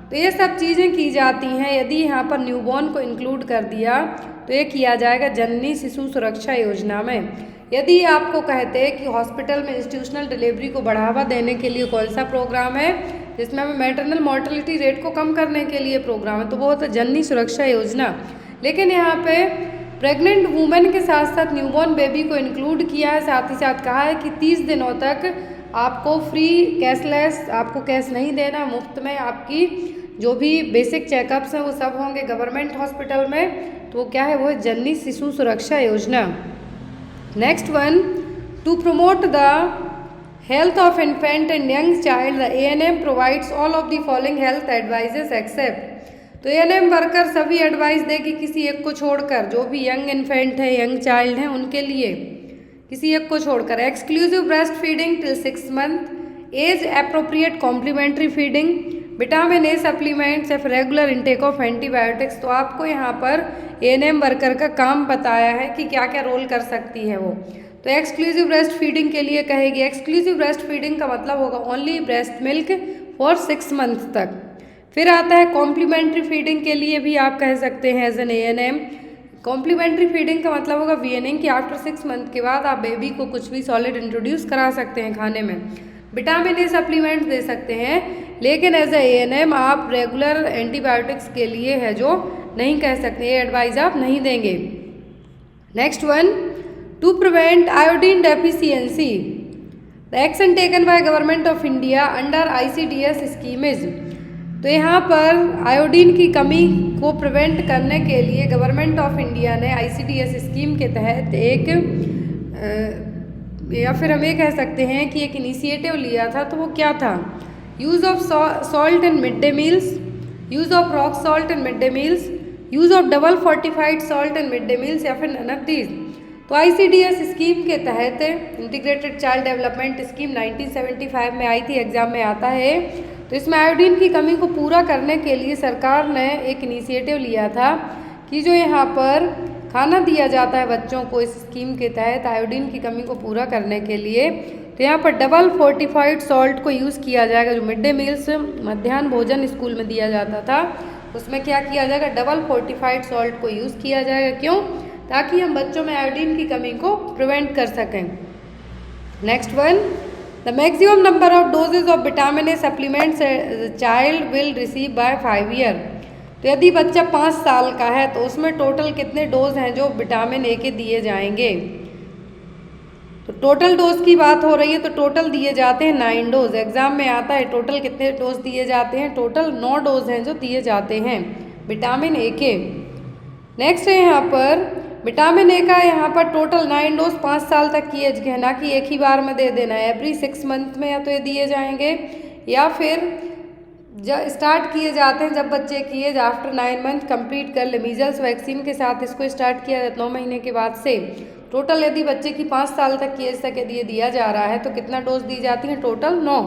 तो ये सब चीज़ें की जाती हैं। यदि यहाँ पर न्यूबॉर्न को इंक्लूड कर दिया तो ये किया जाएगा जननी शिशु सुरक्षा योजना में। यदि आपको कहते हैं कि हॉस्पिटल में इंस्टीट्यूशनल डिलीवरी को बढ़ावा देने के लिए कौन सा प्रोग्राम है जिसमें हमें मैटरनल मॉर्टेलिटी रेट को कम करने के लिए प्रोग्राम है, तो वो होता है जननी सुरक्षा योजना। लेकिन यहाँ पे प्रेग्नेंट वुमेन के साथ साथ न्यूबॉर्न बेबी को इंक्लूड किया है, साथ ही साथ कहा है कि 30 दिनों तक आपको फ्री कैशलेस, आपको कैश नहीं देना, मुफ्त में आपकी जो भी बेसिक चेकअप्स हैं वो सब होंगे गवर्नमेंट हॉस्पिटल में। तो वो क्या है? वो है जननी Shishu Suraksha Yojana. Next one, to promote the health of infant and young child the ANM provides all of the following health advises except. तो ANM वर्कर सभी एडवाइस देगी किसी एक को छोड़कर, जो भी यंग इन्फेंट है, यंग चाइल्ड हैं उनके लिए, किसी एक को छोड़कर। Exclusive breast feeding till 6 month, age appropriate complementary feeding, vitamin A supplements या फिर रेगुलर इंटेक ऑफ एंटीबायोटिक्स। तो आपको यहाँ पर ANM वर्कर का काम बताया है कि क्या क्या रोल कर सकती है वो। तो एक्सक्लूसिव ब्रेस्ट फीडिंग के लिए कहेगी, एक्सक्लूसिव ब्रेस्ट फीडिंग का मतलब होगा only breast milk for 6 months तक। फिर आता है कॉम्प्लीमेंट्री फीडिंग के लिए भी आप कह सकते हैं as an ANM complementary feeding का मतलब होगा वीएनिंग कि आफ्टर 6 मंथ के बाद आप बेबी को कुछ भी सॉलिड इंट्रोड्यूस करा सकते हैं खाने में। विटामिन ए सप्लीमेंट दे सकते हैं, लेकिन एज ए एएनएम आप रेगुलर एंटीबायोटिक्स के लिए है जो नहीं कह सकते, ये एडवाइस आप नहीं देंगे। Next one, to prevent iodine deficiency the action taken by government of India under ICDS scheme is. तो यहाँ पर आयोडीन की कमी को प्रिवेंट करने के लिए गवर्नमेंट ऑफ इंडिया ने ICDS स्कीम के तहत एक या फिर हम ये कह सकते हैं कि एक इनिशिएटिव लिया था। तो वो क्या था? Use of salt in mid day meals, use of rock salt in mid day meals, use of double fortified salt in mid day meals या फिर नन ऑफ दीज। तो ICDS स्कीम के तहत इंटीग्रेटेड चाइल्ड डेवलपमेंट स्कीम 1975 में आई थी, एग्जाम में आता है। तो इसमें आयोडीन की कमी को पूरा करने के लिए सरकार ने एक इनिशिएटिव लिया था कि जो यहाँ पर खाना दिया जाता है बच्चों को इस स्कीम के तहत आयोडीन की कमी को पूरा करने के लिए, तो यहाँ पर डबल फोर्टिफाइड सॉल्ट को यूज़ किया जाएगा। जो मिड डे मील्स मध्याह्न भोजन स्कूल में दिया जाता था उसमें क्या किया जाएगा? डबल फोर्टिफाइड सॉल्ट को यूज़ किया जाएगा। क्यों? ताकि हम बच्चों में आयोडीन की कमी को प्रिवेंट कर सकें। Next one, the maximum number of doses of vitamin A supplements child will receive by 5 year. तो यदि बच्चा 5 साल का है तो उसमें टोटल कितने डोज हैं जो विटामिन ए के दिए जाएंगे? तो टोटल डोज की बात हो रही है, तो टोटल दिए जाते हैं 9 डोज। एग्जाम में आता है टोटल कितने डोज दिए जाते हैं? टोटल 9 डोज हैं जो दिए जाते हैं विटामिन ए के। नेक्स्ट है यहाँ पर विटामिन ए का यहाँ पर टोटल 9 डोज 5 साल तक की एज के है, ना कि एक ही बार में दे देना है। एवरी 6 मंथ में या तो ये दिए जाएंगे या फिर जब स्टार्ट किए जाते हैं जब बच्चे की एज आफ्टर 9 मंथ कंप्लीट कर ले। मीजल्स वैक्सीन के साथ इसको स्टार्ट किया जाता है 9 महीने के बाद से। टोटल यदि बच्चे की 5 साल तक की एज तक यदि ये दिया जा रहा है तो कितना डोज दी जाती है? Total 9।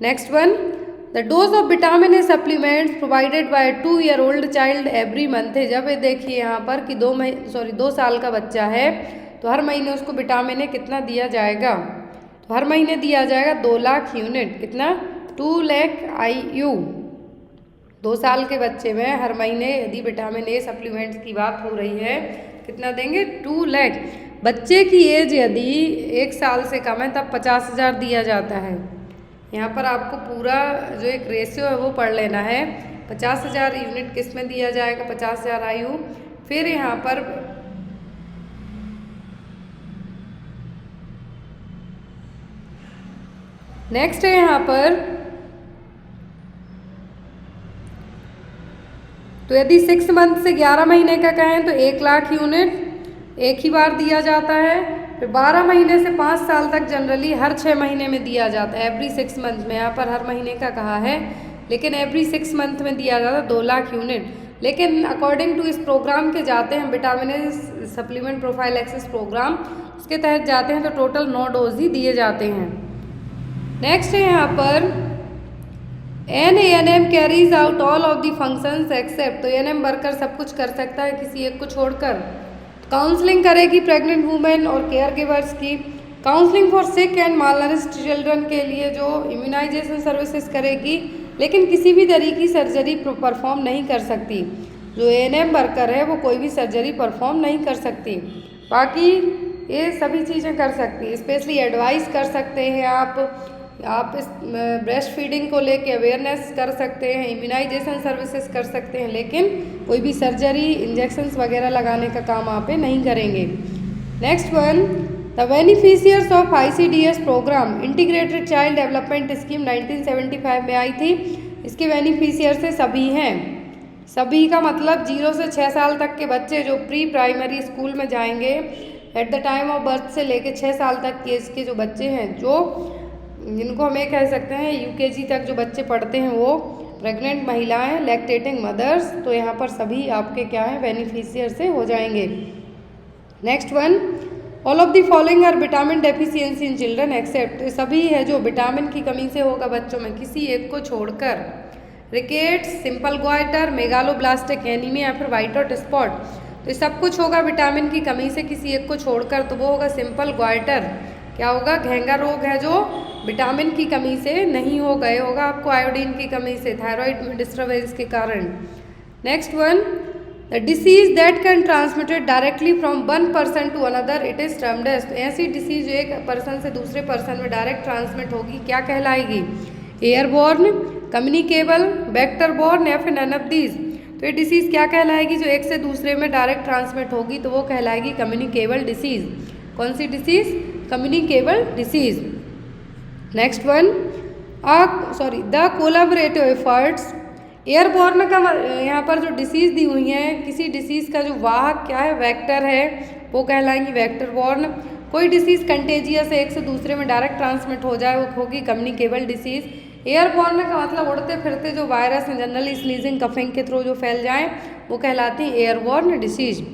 Next one, the dose of vitamin A supplements provided by 2-year-old child every month है। जब ये देखिए यहाँ पर कि 2 साल का बच्चा है तो हर महीने उसको विटामिन ए कितना दिया जाएगा? तो हर महीने दिया जाएगा 2 लाख यूनिट। कितना? 2 लाख IU। 2 साल के बच्चे में हर महीने यदि विटामिन ए सप्लीमेंट्स की बात हो रही है कितना देंगे? 2 लाख। बच्चे की एज यदि 1 साल से कम है तब 50,000 दिया जाता है। यहाँ पर आपको पूरा जो एक रेशियो है वो पढ़ लेना है। 50,000 यूनिट किस में दिया जाएगा? 50,000 IU। फिर यहाँ पर नेक्स्ट है यहाँ पर तो यदि 6 मंथ से 11 महीने का कहें तो 1 लाख यूनिट एक ही बार दिया जाता है। फिर 12 महीने से 5 साल तक जनरली हर 6 महीने में दिया जाता है। एवरी 6 मंथ में, यहाँ पर हर महीने का कहा है लेकिन एवरी 6 मंथ में दिया जाता है 2 लाख यूनिट। लेकिन अकॉर्डिंग टू इस प्रोग्राम के जाते हैं vitamin A supplement prophylaxis programme, उसके तहत जाते हैं तो टोटल 9 डोज ही दिए जाते हैं। नेक्स्ट है यहाँ पर ANM carries out all of the functions except. तो ANM वर्कर सब कुछ कर सकता है किसी एक को छोड़कर। काउंसलिंग करेगी प्रेग्नेंट वुमेन और केयर गिवर्स की, counselling for sick and malnourished children के लिए जो इम्यूनाइजेशन सर्विसेज करेगी, लेकिन किसी भी तरह की सर्जरी परफॉर्म नहीं कर सकती। जो ANM वर्कर है वो कोई भी सर्जरी परफॉर्म नहीं कर सकती, बाकी ये सभी चीज़ें कर सकती है। स्पेशली एडवाइस कर सकते हैं आप इस ब्रेस्ट फीडिंग को लेके अवेयरनेस कर सकते हैं, इम्यूनाइजेशन सर्विसेज कर सकते हैं, लेकिन कोई भी सर्जरी इंजेक्शंस वगैरह लगाने का काम आप पे नहीं करेंगे। Next one, the beneficiaries of ICDS programme integrated child development scheme 1975 में आई थी। इसके बेनिफिशियर से सभी हैं। सभी का मतलब 0 से 6 साल तक के बच्चे जो प्री प्राइमरी स्कूल में जाएंगे at the time of birth से लेके 6 साल तक के इसके जो बच्चे हैं, जो जिनको हम ये कह सकते हैं UKG तक जो बच्चे पढ़ते हैं, वो प्रेग्नेंट महिलाएं, लैक्टेटिंग मदर्स, तो यहाँ पर सभी आपके क्या हैं? बेनिफिशियर से हो जाएंगे। Next one, all of the following are vitamin deficiency in children except. तो सभी है जो विटामिन की कमी से होगा बच्चों में, किसी एक को छोड़कर। Rickets, simple goitre, megaloblastic anaemia या फिर व्हाइट हॉट स्पॉट, तो सब कुछ होगा विटामिन की कमी से किसी एक को छोड़कर, तो वो होगा सिंपल ग्वाइटर। क्या होगा? घेंगा रोग है जो विटामिन की कमी से नहीं हो गए, होगा आपको आयोडीन की कमी से, थायराइड में डिस्टर्बेंस के कारण। Next one, the disease that can transmitted directly from one person to another it is termed as. तो ऐसी डिसीज जो एक पर्सन से दूसरे पर्सन में डायरेक्ट ट्रांसमिट होगी क्या कहलाएगी? एयरबॉर्न, कम्युनिकेबल, वेक्टर बॉर्न या फिर नन ऑफ दीज। तो ये डिसीज़ क्या कहलाएगी? जो एक से दूसरे में डायरेक्ट ट्रांसमिट होगी तो वो कहलाएगी कम्युनिकेबल डिसीज़। कौन सी disease? Communicable disease. Next one, the collaborative efforts. Airborne का यहाँ पर जो डिसीज़ दी हुई है, किसी डिसीज़ का जो वाहक क्या है? वेक्टर है, वो कहलाएंगी वेक्टर बॉर्न। कोई डिसीज़ कंटेजियस है, एक से दूसरे में डायरेक्ट ट्रांसमिट हो जाए, वो होगी कम्युनिकेबल डिसीज़। एयरबॉर्न का मतलब उड़ते फिरते जो वायरस हैं, जनरली स्नीजिंग कफिंग के थ्रू जो फैल जाएं, वो कहलाती है airborne disease.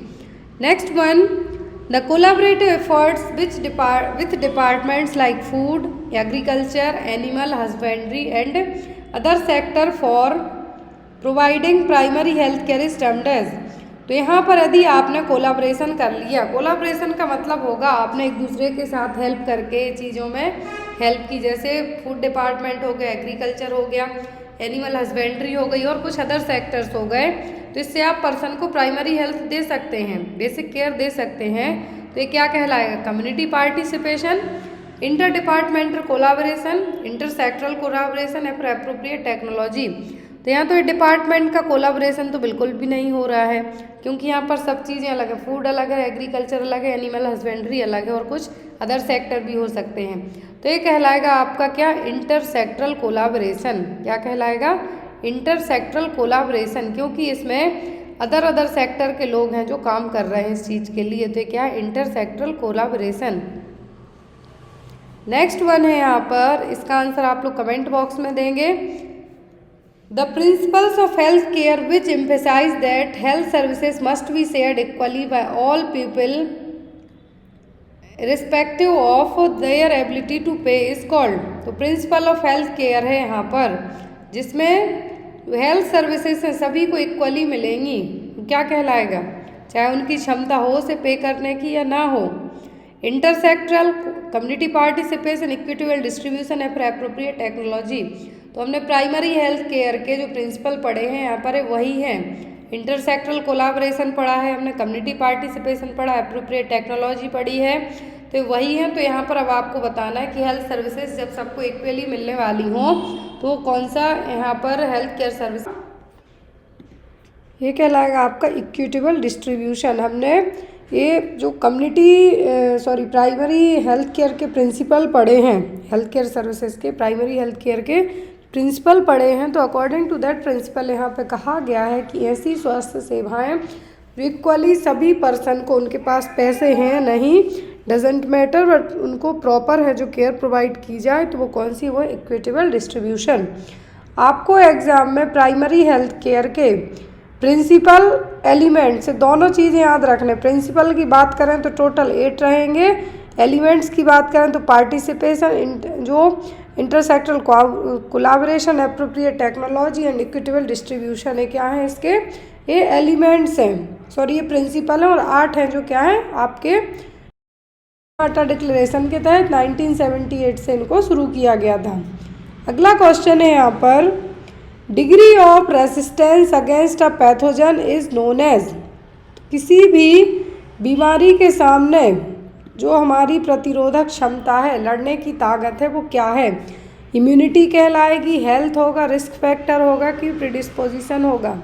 Next one, the collaborative efforts with departments like food, agriculture, animal husbandry and other sector for providing primary health care is termed as. तो यहाँ पर यदि आपने कोलाब्रेशन कर लिया, कोलाब्रेशन का मतलब होगा आपने एक दूसरे के साथ हेल्प करके चीज़ों में हेल्प की, जैसे फूड डिपार्टमेंट हो गया, एग्रीकल्चर हो गया, एनिमल हस्बेंड्री हो गई और कुछ अदर सेक्टर्स हो गए। तो इससे आप पर्सन को प्राइमरी हेल्थ दे सकते हैं, बेसिक केयर दे सकते हैं। तो ये क्या कहलाएगा? Community participation, inter departmental collaboration, inter sectoral collaboration या फिर एप्रोप्रिएट टेक्नोलॉजी। तो यहाँ तो ये डिपार्टमेंट का कोलाबोरेशन तो बिल्कुल भी नहीं हो रहा है, क्योंकि यहाँ पर सब चीज़ें अलग है, फूड अलग है, एग्रीकल्चर अलग है, एनिमल हस्बेंड्री अलग है और कुछ अदर सेक्टर भी हो सकते हैं। तो ये कहलाएगा आपका क्या? Inter sectoral collaboration. क्या कहलाएगा? इंटर सेक्टरल कोलाबोरेशन, क्योंकि इसमें अदर सेक्टर के लोग हैं जो काम कर रहे हैं इस चीज़ के लिए। तो क्या है? Inter sectoral collaboration. Next one है यहाँ पर, इसका आंसर आप लोग कमेंट बॉक्स में देंगे। The principles of health care which emphasize that health services must be shared equally by all people irrespective of their ability to pay is called। तो प्रिंसिपल ऑफ हेल्थ केयर है यहाँ पर, जिसमें हेल्थ सर्विसेज हैं सभी को इक्वली मिलेंगी। क्या कहलाएगा? चाहे उनकी क्षमता हो से पे करने की या ना हो। इंटरसेक्टरल, कम्युनिटी पार्टिसिपेशन, इक्विटेबल डिस्ट्रीब्यूशन या फिर एप्रोप्रिएट टेक्नोलॉजी। तो हमने प्राइमरी हेल्थ केयर के जो प्रिंसिपल पढ़े हैं यहाँ पर वही हैं। इंटरसेक्टरल कोलाबोरेशन पढ़ा है हमने, कम्युनिटी पार्टिसिपेशन पढ़ा, एप्रोप्रिएट टेक्नोलॉजी पढ़ी है, तो वही है। तो यहाँ पर अब आपको बताना है कि हेल्थ सर्विसेज जब सबको इक्वली मिलने वाली हों तो कौन सा यहाँ पर हेल्थ केयर सर्विस, ये कहलाएगा आपका इक्विटेबल डिस्ट्रीब्यूशन। हमने ये जो प्राइमरी हेल्थ केयर के प्रिंसिपल पढ़े हैं, हेल्थ केयर सर्विसेज के प्राइमरी हेल्थ केयर के प्रिंसिपल पढ़े हैं। तो अकॉर्डिंग टू दैट प्रिंसिपल यहाँ पे कहा गया है कि ऐसी स्वास्थ्य सेवाएं इक्वली सभी पर्सन को, उनके पास पैसे हैं नहीं, डजेंट मैटर, बट उनको प्रॉपर है जो केयर प्रोवाइड की जाए, तो वो कौन सी? वो इक्विटेबल डिस्ट्रीब्यूशन। आपको एग्जाम में प्राइमरी हेल्थ केयर के प्रिंसिपल एलिमेंट्स, दोनों चीज़ें याद रखने। प्रिंसिपल की बात करें तो टोटल 8 रहेंगे, एलिमेंट्स की बात करें तो पार्टिसिपेशन, जो intersectoral collaboration, appropriate technology and equitable distribution है। क्या है इसके? ये एलिमेंट्स हैं, ये प्रिंसिपल हैं। और 8 हैं जो क्या है आपके टाटा डिक्लेरेशन के तहत 1978 से इनको शुरू किया गया था। अगला क्वेश्चन है यहाँ पर, degree of resistance against a pathogen is known as. किसी भी बीमारी के सामने जो हमारी प्रतिरोधक क्षमता है, लड़ने की ताकत है, वो क्या है? इम्यूनिटी कहलाएगी, हेल्थ होगा, रिस्क फैक्टर होगा कि प्रीडिस्पोजिशन होगा?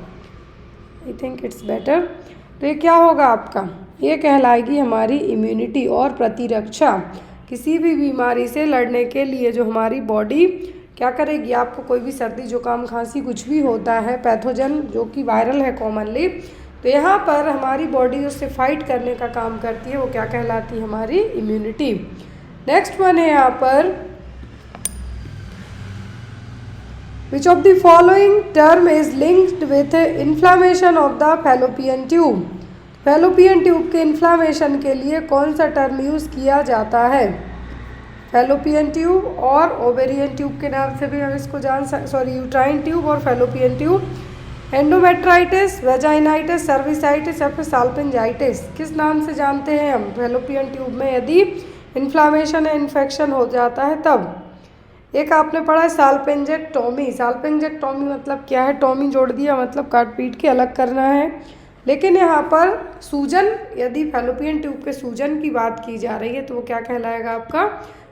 I think it's better. तो ये क्या होगा आपका? ये कहलाएगी हमारी इम्यूनिटी और प्रतिरक्षा। किसी भी बीमारी से लड़ने के लिए जो हमारी बॉडी क्या करेगी, आपको कोई भी सर्दी जुकाम खांसी कुछ भी होता है, पैथोजन जो कि वायरल है कॉमनली, तो यहाँ पर हमारी बॉडी उससे फाइट करने का काम करती है, वो क्या कहलाती है? हमारी इम्यूनिटी। नेक्स्ट वन है यहाँ पर, विच of the following term is linked with inflammation of the fallopian tube. Fallopian tube के इन्फ्लामेशन के लिए कौन सा टर्म यूज़ किया जाता है? फैलोपियन ट्यूब और ओवेरियन ट्यूब के नाम से भी हम इसको यूट्राइन ट्यूब और fallopian tube. Endometritis, vaginitis, cervicitis या फिर साल्पिंजाइटिस, किस नाम से जानते हैं हम? फैलोपियन ट्यूब में यदि इन्फ्लामेशन या इन्फेक्शन हो जाता है तब। एक आपने पढ़ा है साल्पिंजेक्टोमी। साल्पिंजेक्टोमी मतलब क्या है? टोमी जोड़ दिया मतलब काट पीट के अलग करना है। लेकिन यहाँ पर सूजन, यदि फैलोपियन ट्यूब के सूजन की बात की जा रही है तो वो क्या कहलाएगा आपका,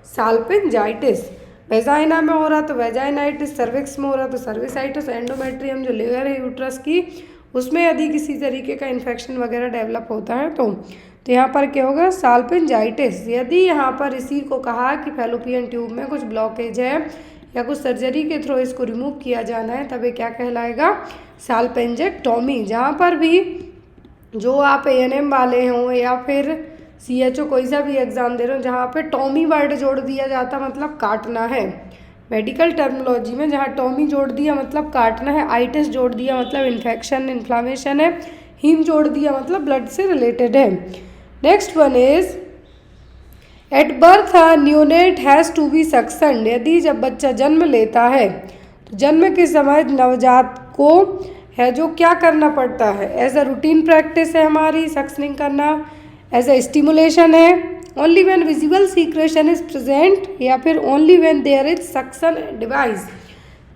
साल्पिंजाइटिस। वेजाइना में हो रहा तो वेजाइनाइटिस, सर्विक्स में हो रहा तो सर्विसाइटिस, एंडोमेट्रियम जो लेयर है यूट्रस की उसमें यदि किसी तरीके का इन्फेक्शन वगैरह डेवलप होता है तो यहाँ पर क्या होगा, साल्पिंजाइटिस। यदि यहाँ पर इसी को कहा कि फैलोपियन ट्यूब में कुछ ब्लॉकेज है या कुछ सर्जरी के थ्रू इसको रिमूव किया जाना है तब ये क्या कहलाएगा, साल्पेंजेक्टोमी। जहाँ पर भी जो आप ANM वाले हों या फिर CHO कोई सा भी एग्ज़ाम दे रहे हो जहाँ पे टॉमी वर्ड जोड़ दिया जाता मतलब काटना है, मेडिकल टर्मिनोलॉजी में जहाँ टॉमी जोड़ दिया मतलब काटना है, आइटिस जोड़ दिया मतलब इन्फेक्शन इन्फ्लामेशन है, हीम जोड़ दिया मतलब ब्लड से रिलेटेड है। Next one is at birth neonate has to be suctioned. यदि जब बच्चा जन्म लेता है तो जन्म के समय नवजात को है जो क्या करना पड़ता है, एज अ रूटीन प्रैक्टिस है हमारी सक्शनिंग करना, एज अ स्टिमुलेशन है, only when visible secretion is present, या फिर only when there is suction device.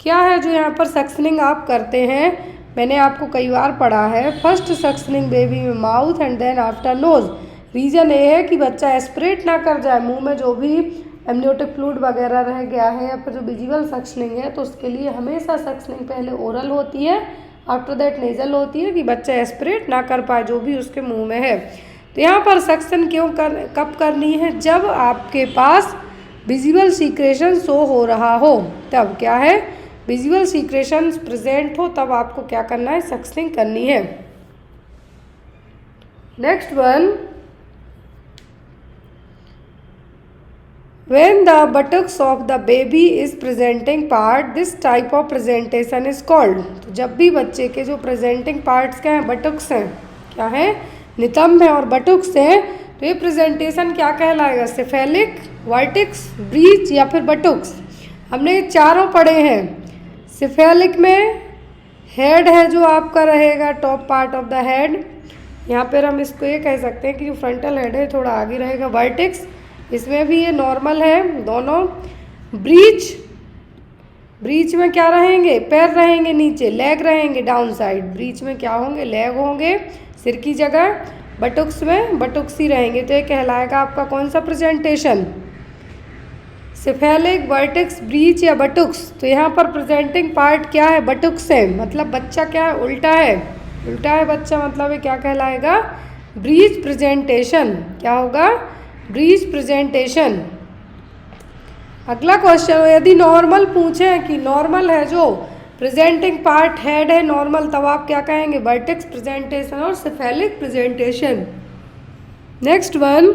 क्या है जो यहाँ पर सक्शनिंग आप करते हैं, मैंने आपको कई बार पढ़ा है, फर्स्ट सक्शनिंग बेबी में mouth and then after nose. Reason ये है कि बच्चा एस्पिरेट ना कर जाए, मुंह में जो भी एमनियोटिक फ्लूइड वगैरह रह गया है या फिर जो विजिबल सक्शनिंग है तो उसके लिए हमेशा सक्शनिंग पहले ओरल होती है, आफ्टर दैट नेजल होती है कि बच्चा एस्पिरेट ना कर पाए जो भी उसके मुंह में है। तो यहाँ पर सक्शन कब करनी है, जब आपके पास विजिबल सीक्रेशन शो हो रहा हो, तब क्या है, विजिबल सीक्रेशन प्रेजेंट हो तब आपको क्या करना है, सक्शनिंग करनी है। Next one, when the buttocks of the baby is presenting part, this type of presentation is called। तो जब भी बच्चे के जो प्रेजेंटिंग पार्ट्स क्या हैं, बटुक्स हैं, क्या है, नितंब है और बटुक्स हैं, तो ये प्रेजेंटेशन क्या कहलाएगा, सेफेलिक, वर्टिक्स, ब्रीच या फिर बटुक्स। हमने ये चारों पढ़े हैं। सेफेलिक में हेड है जो आपका रहेगा top part of the head, यहाँ पर हम इसको ये कह सकते हैं कि जो फ्रंटल हेड है थोड़ा आगे रहेगा। वर्टिक्स, इसमें भी ये नॉर्मल है दोनों। ब्रीच में क्या रहेंगे, पैर रहेंगे नीचे, लेग रहेंगे डाउन साइड। ब्रीच में क्या होंगे, लेग होंगे सिर की जगह। बटुक्स में बटुक्स ही रहेंगे। तो ये कहलाएगा आपका कौन सा प्रेजेंटेशन, सेफेलिक, वर्टिक्स, ब्रीच या बटुक्स। तो यहाँ पर प्रेजेंटिंग पार्ट क्या है, बटुक्स है, मतलब बच्चा क्या है, उल्टा है, उल्टा है बच्चा, मतलब ये क्या कहलाएगा, ब्रीच प्रेजेंटेशन। क्या होगा, ब्रीच प्रेजेंटेशन। अगला क्वेश्चन, यदि नॉर्मल पूछें कि नॉर्मल है जो प्रेजेंटिंग पार्ट हेड है नॉर्मल, तब आप क्या कहेंगे, वर्टिक्स प्रेजेंटेशन और सेफेलिक प्रेजेंटेशन। नेक्स्ट वन,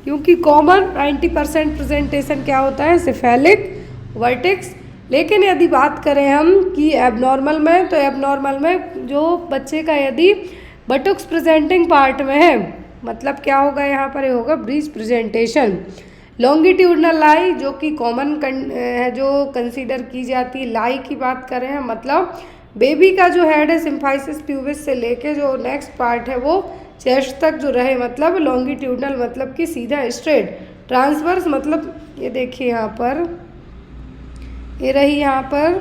क्योंकि कॉमन 90% प्रेजेंटेशन क्या होता है, सेफेलिक, वर्टिक्स। लेकिन यदि बात करें हम कि एबनॉर्मल में, तो एबनॉर्मल में जो बच्चे का यदि बटुक्स प्रेजेंटिंग पार्ट में है, मतलब क्या होगा, यहाँ पर ये होगा ब्रीच प्रेजेंटेशन। लॉन्गिट्यूडनल लाई जो कि कॉमन है जो कंसीडर की जाती है। लाई की बात करें हम, मतलब बेबी का जो हेड है सिम्फाइसिस प्यूबिस से लेके जो नेक्स्ट पार्ट है वो चेस्ट तक जो रहे, मतलब लॉन्गिट्यूडनल मतलब कि सीधा स्ट्रेट। ट्रांसवर्स मतलब ये देखिए यहाँ पर ये रही यहाँ पर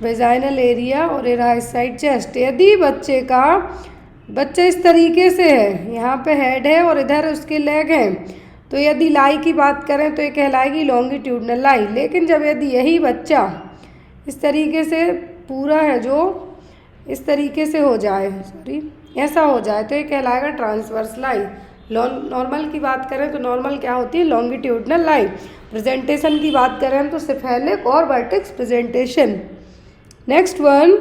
वेजाइनल एरिया और ये रहा इस साइड चेस्ट। यदि बच्चा इस तरीके से है, यहाँ पे हेड है और इधर उसके लेग हैं, तो यदि लाई की बात करें तो ये कहलाएगी लॉन्गिट्यूडनल लाई। लेकिन जब यदि यही बच्चा इस तरीके से पूरा है जो इस तरीके से हो जाए, ऐसा हो जाए, तो ये कहलाएगा ट्रांसवर्स लाई। नॉर्मल की बात करें तो नॉर्मल क्या होती है, लॉन्गिट्यूडनल लाई। प्रेजेंटेशन की बात करें तो सेफेलिक और vertex presentation. Next one,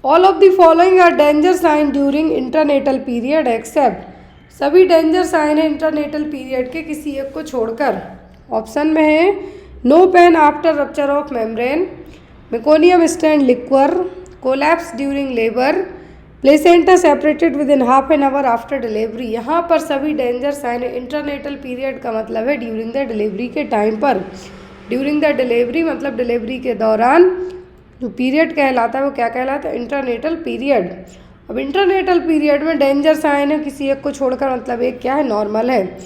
all of the following are danger sign during intranatal period except. सभी डेंजर साइन है इंटरनेटल पीरियड के किसी एक को छोड़कर। ऑप्शन में है no pain after rupture of membrane, meconium stained liquor, collapse during labour, placenta separated within half an hour after delivery. यहाँ पर सभी डेंजर साइन है। इंटरनेटल पीरियड का मतलब है ड्यूरिंग द डिलीवरी के टाइम पर। ड्यूरिंग द डिलीवरी मतलब डिलीवरी के दौरान जो पीरियड कहलाता है वो क्या कहलाता है, इंटरनेटल पीरियड। अब इंटरनेटल पीरियड में डेंजर साइन है किसी एक को छोड़कर, मतलब एक क्या है, नॉर्मल है।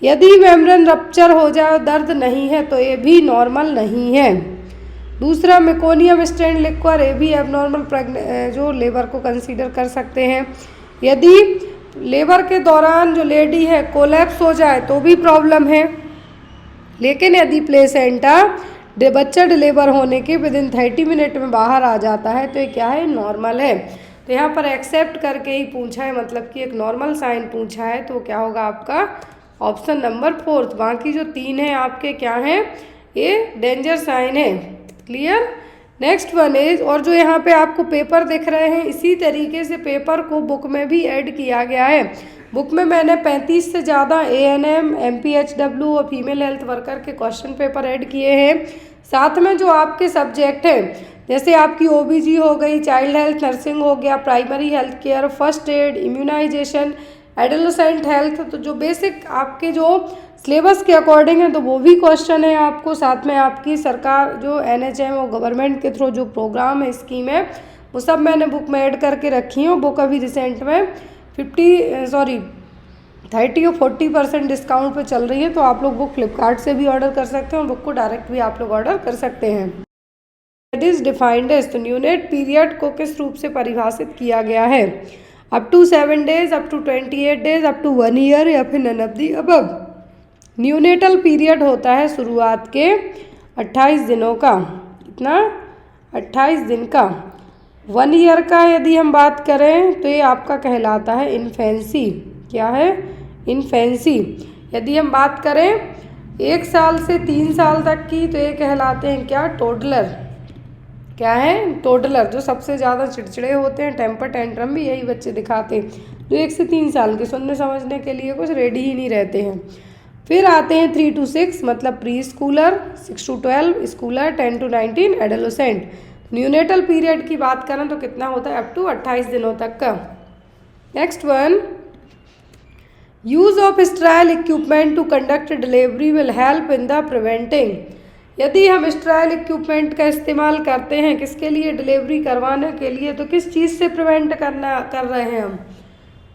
यदि मेम्ब्रेन रप्चर हो जाए, दर्द नहीं है, तो ये भी नॉर्मल नहीं है। दूसरा मेकोनियम स्टेंट लिक्वर, ये भी एबनॉर्मल जो लेबर को कंसीडर कर सकते हैं। यदि लेबर के दौरान जो लेडी है कोलैप्स हो जाए तो भी प्रॉब्लम है, लेकिन यदि प्लेसेंटा बच्चा डिलीवर होने के विदिन 30 मिनट में बाहर आ जाता है तो ये क्या है, नॉर्मल है। तो यहाँ पर एक्सेप्ट करके ही पूछा है, मतलब कि एक नॉर्मल साइन पूछा है, तो क्या होगा आपका ऑप्शन नंबर 4। बाकी जो 3 हैं आपके क्या हैं, ये डेंजर साइन है। क्लियर। नेक्स्ट वन इज, और जो यहाँ पे आपको पेपर दिख रहे हैं इसी तरीके से पेपर को बुक में भी ऐड किया गया है। बुक में मैंने 35 से ज़्यादा ANM MPHW और फीमेल हेल्थ वर्कर के क्वेश्चन पेपर ऐड किए हैं। साथ में जो आपके सब्जेक्ट हैं जैसे आपकी OBG हो गई, चाइल्ड हेल्थ, नर्सिंग हो गया, primary health care, first aid, immunisation, adolescent health, तो जो बेसिक आपके जो सिलेबस के अकॉर्डिंग है तो वो भी क्वेश्चन है आपको। साथ में आपकी सरकार जो NHM और गवर्नमेंट के थ्रू जो प्रोग्राम है, स्कीम है, वो सब मैंने बुक में ऐड करके रखी हूँ। बुक अभी रिसेंट में 30 और 40% डिस्काउंट पे चल रही है, तो आप लोग बुक फ्लिपकार्ट से भी ऑर्डर कर सकते हैं और बुक को डायरेक्ट भी आप लोग ऑर्डर कर सकते हैं। इट इज़ डिफाइंड एज, तो न्यूनेट पीरियड को किस रूप से परिभाषित किया गया है, up to 7 days, up to 28 days, up to 1 year, या फिर none of the above. Neonatal period होता है शुरुआत के 28 दिनों का, कितना, 28 दिन का। 1 ईयर का यदि हम बात करें तो ये आपका कहलाता है इन्फेंसी। क्या है, इन्फेंसी। यदि हम बात करें 1 साल से 3 साल तक की तो ये कहलाते हैं क्या, टोडलर। क्या है, टोडलर। जो सबसे ज़्यादा चिड़चिड़े होते हैं, टेम्पर टेंट्रम भी यही बच्चे दिखाते हैं, जो 1 से 3 साल के सुनने समझने के लिए कुछ रेडी ही नहीं रहते हैं। फिर आते हैं 3 to 6 मतलब pre Schuler, 6 to 12 Schuler, 10 to 19 adolescent. Neonatal period की बात करें तो कितना होता है, अप टू 28 दिनों तक का। Next one, use of sterile equipment to conduct delivery will help in the preventing. यदि हम स्टेराइल इक्विपमेंट का इस्तेमाल करते हैं किसके लिए, डिलीवरी करवाने के लिए, तो किस चीज़ से प्रिवेंट कर रहे हैं हम,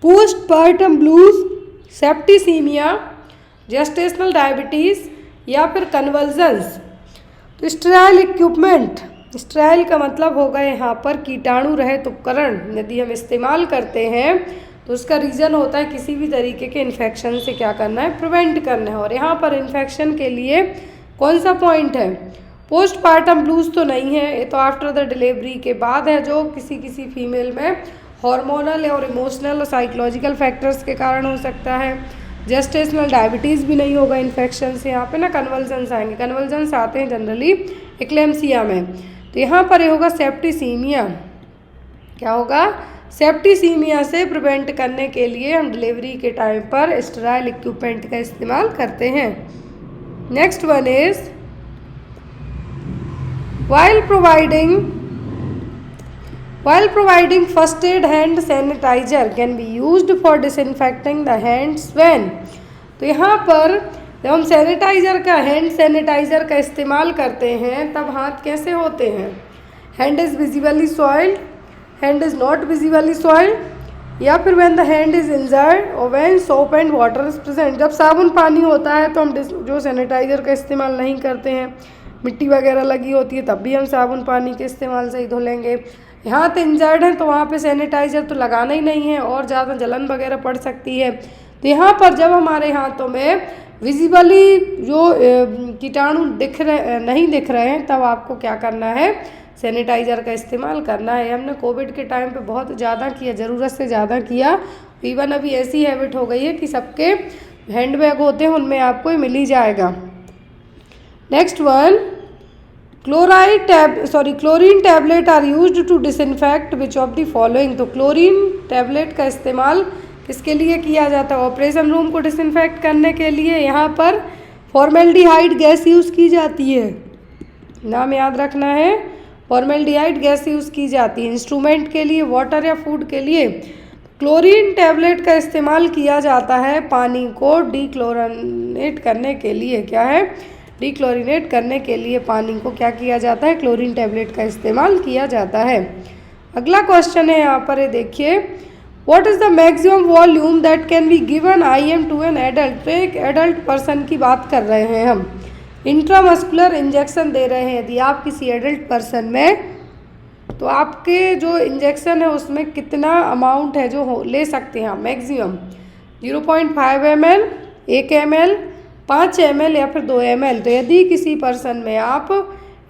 postpartum blues, septicaemia, gestational diabetes, या फिर कन्वर्जन्स। तो स्टेराइल इक्विपमेंट, स्टेराइल का मतलब होगा यहाँ पर कीटाणु रहित उपकरण यदि हम इस्तेमाल करते हैं तो उसका रीज़न होता है किसी भी तरीके के इन्फेक्शन से क्या करना है, प्रिवेंट करना है। और यहाँ पर इन्फेक्शन के लिए कौन सा पॉइंट है, पोस्टपार्टम ब्लूज तो नहीं है, ये तो आफ्टर द डिलीवरी के बाद है, जो किसी किसी फीमेल में हार्मोनल और इमोशनल और साइकोलॉजिकल फैक्टर्स के कारण हो सकता है। जेस्टेशनल डायबिटीज़ भी नहीं होगा इन्फेक्शन से, यहाँ पे ना कन्वल्जन्स आएंगे। कन्वल्जन्स आते हैं जनरली एक्लेम्सिया में, तो यहाँ पर ये होगा सेप्टिसीमिया। क्या होगा, सेप्टिसीमिया से प्रिवेंट करने के लिए हम डिलीवरी के टाइम पर स्टेराइल इक्विपमेंट का इस्तेमाल करते हैं। Next one is, while providing first aid hand sanitizer can be used for disinfecting the hands when। तो यहाँ पर जब हम हैंड सैनिटाइज़र का इस्तेमाल करते हैं तब हाथ कैसे होते हैं, hand is visibly soiled, hand is not visibly soiled, या फिर when the hand is injured और when soap and water is present. जब साबुन पानी होता है तो हम जो सैनिटाइज़र का इस्तेमाल नहीं करते हैं, मिट्टी वगैरह लगी होती है तब भी हम साबुन पानी के इस्तेमाल से ही धो लेंगे। हाथ इंजर्ड है तो वहाँ पे सैनिटाइज़र तो लगाना ही नहीं है और ज़्यादा जलन वगैरह पड़ सकती है। तो यहाँ पर जब हमारे हाथों में विजिबली जो कीटाणु नहीं दिख रहे हैं तब आपको क्या करना है, सैनिटाइज़र का इस्तेमाल करना है। हमने कोविड के टाइम पे बहुत ज़्यादा किया, ज़रूरत से ज़्यादा किया। इवन अभी ऐसी हैबिट हो गई है कि सबके हैंड बैग होते हैं उनमें आपको मिल ही जाएगा। Next one, chlorine tablet are used to disinfect which of the following. तो क्लोरीन टैबलेट का इस्तेमाल किसके लिए किया जाता है, ऑपरेशन रूम को डिसइंफेक्ट करने के लिए। यहाँ पर फॉर्मेल्डिहाइड गैस यूज़ की जाती है, नाम याद रखना है, फॉर्मेल्डिहाइड गैस यूज़ की जाती है। इंस्ट्रूमेंट के लिए, वाटर या फूड के लिए क्लोरीन टैबलेट का इस्तेमाल किया जाता है पानी को डीक्लोरिनेट करने के लिए। क्या है, डीक्लोरिनेट करने के लिए पानी को क्या किया जाता है, क्लोरीन टैबलेट का इस्तेमाल किया जाता है। अगला क्वेश्चन है यहाँ पर, देखिए, what is the maximum volume that can be given IM to an adult. तो एक एडल्ट पर्सन की बात कर रहे हैं हम। इंट्रामस्कुलर इंजेक्शन दे रहे हैं यदि आप किसी एडल्ट पर्सन में, तो आपके जो इंजेक्शन है उसमें कितना अमाउंट है जो ले सकते हैं आप मैक्सिमम 0.5 ml, 1 ml, 5 ml या फिर 2 ml। तो यदि किसी पर्सन में आप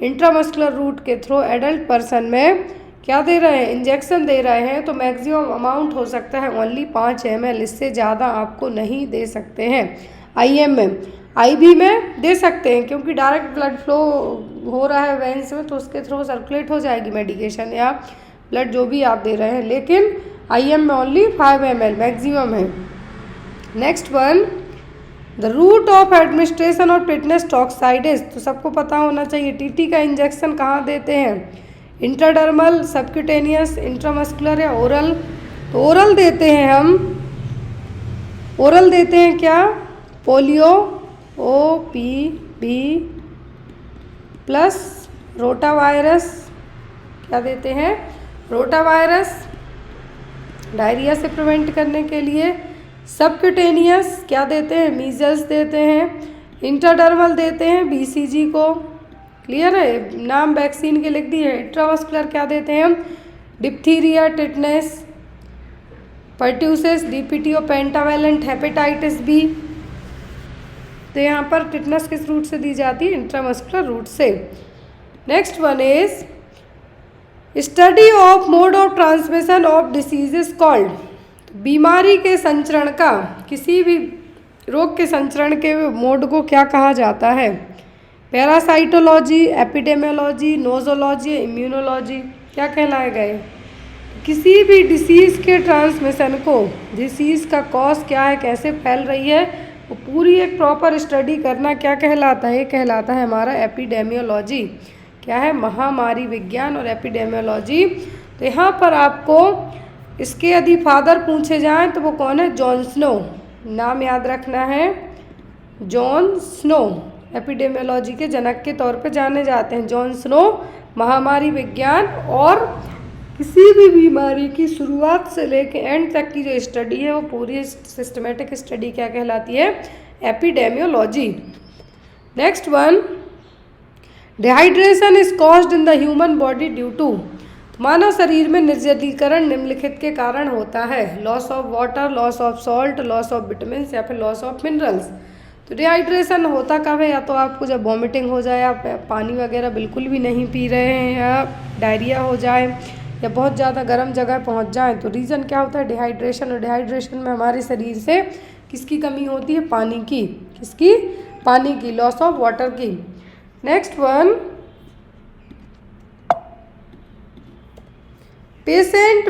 इंट्रामस्कुलर रूट के थ्रू एडल्ट पर्सन में क्या दे रहे हैं, इंजेक्शन दे रहे हैं, तो मैक्सिमम अमाउंट हो सकता है ओनली 5 ml, इससे ज़्यादा आपको नहीं दे सकते हैं। IM में, IV में दे सकते हैं क्योंकि डायरेक्ट ब्लड फ्लो हो रहा है वेंस में, तो उसके थ्रू सर्कुलेट हो जाएगी मेडिकेशन या ब्लड जो भी आप दे रहे हैं, लेकिन IM में ओनली 5 ml मैक्सिमम है। Next one, the route of administration of tetanus toxoid is, तो सबको पता होना चाहिए टीटी का इंजेक्शन कहाँ देते हैं, इंट्राडर्मल, सबक्यूटेनियस, इंट्रामस्कुलर या ओरल। तो ओरल देते हैं हम, ओरल देते हैं क्या, पोलियो OPV प्लस रोटावायरस, क्या देते हैं, रोटावायरस डायरिया से प्रिवेंट करने के लिए। सबक्यूटेनियस क्या देते हैं, मीजल्स देते हैं। इंट्राडर्मल देते हैं BCG को, क्लियर है, नाम वैक्सीन के लिख दिए। इंट्रामस्कुलर क्या देते हैं हम, डिप्थीरिया, टिटनेस, पर्ट्यूसिस, DPT और पेंटावेलेंट हेपेटाइटिस B। तो यहाँ पर टिटनेस किस रूट से दी जाती है, इंट्रामस्कुलर रूट से। Next one is study of mode of transmission of diseases called, बीमारी के संचरण का, किसी भी रोग के संचरण के मोड को क्या कहा जाता है, पैरासाइटोलॉजी, एपिडेमियोलॉजी, नोजोलॉजी, इम्यूनोलॉजी, क्या कहलाए गए। किसी भी डिसीज़ के ट्रांसमिशन को, डिसीज़ का कॉज क्या है, कैसे फैल रही है, वो पूरी एक प्रॉपर स्टडी करना क्या कहलाता है, ये कहलाता है हमारा एपिडेमियोलॉजी। क्या है, महामारी विज्ञान और एपिडेमियोलॉजी। तो यहाँ पर आपको इसके यदि फादर पूछे जाएं तो वो कौन है, जॉन स्नो, नाम याद रखना है, जॉन स्नो, एपिडेमियोलॉजी के जनक के तौर पे जाने जाते हैं जॉन स्नो। महामारी विज्ञान और किसी भी बीमारी की शुरुआत से लेके एंड तक की जो स्टडी है वो पूरी सिस्टमेटिक स्टडी क्या कहलाती है, epidemiology. Next one, dehydration is caused in the human body due to, मानव शरीर में निर्जलीकरण निम्नलिखित के कारण होता है, loss of water, loss of salt, loss of vitamin या फिर लॉस ऑफ मिनरल्स। तो डिहाइड्रेशन होता कब है, या तो आपको जब वॉमिटिंग हो जाए, आप पानी वगैरह बिल्कुल भी नहीं पी रहे हैं, या डायरिया हो जाए, या बहुत ज़्यादा गर्म जगह पहुंच जाए, तो रीज़न क्या होता है, डिहाइड्रेशन। और डिहाइड्रेशन में हमारे शरीर से किसकी कमी होती है, पानी की, किसकी, पानी की, लॉस ऑफ वाटर की। Next one, patient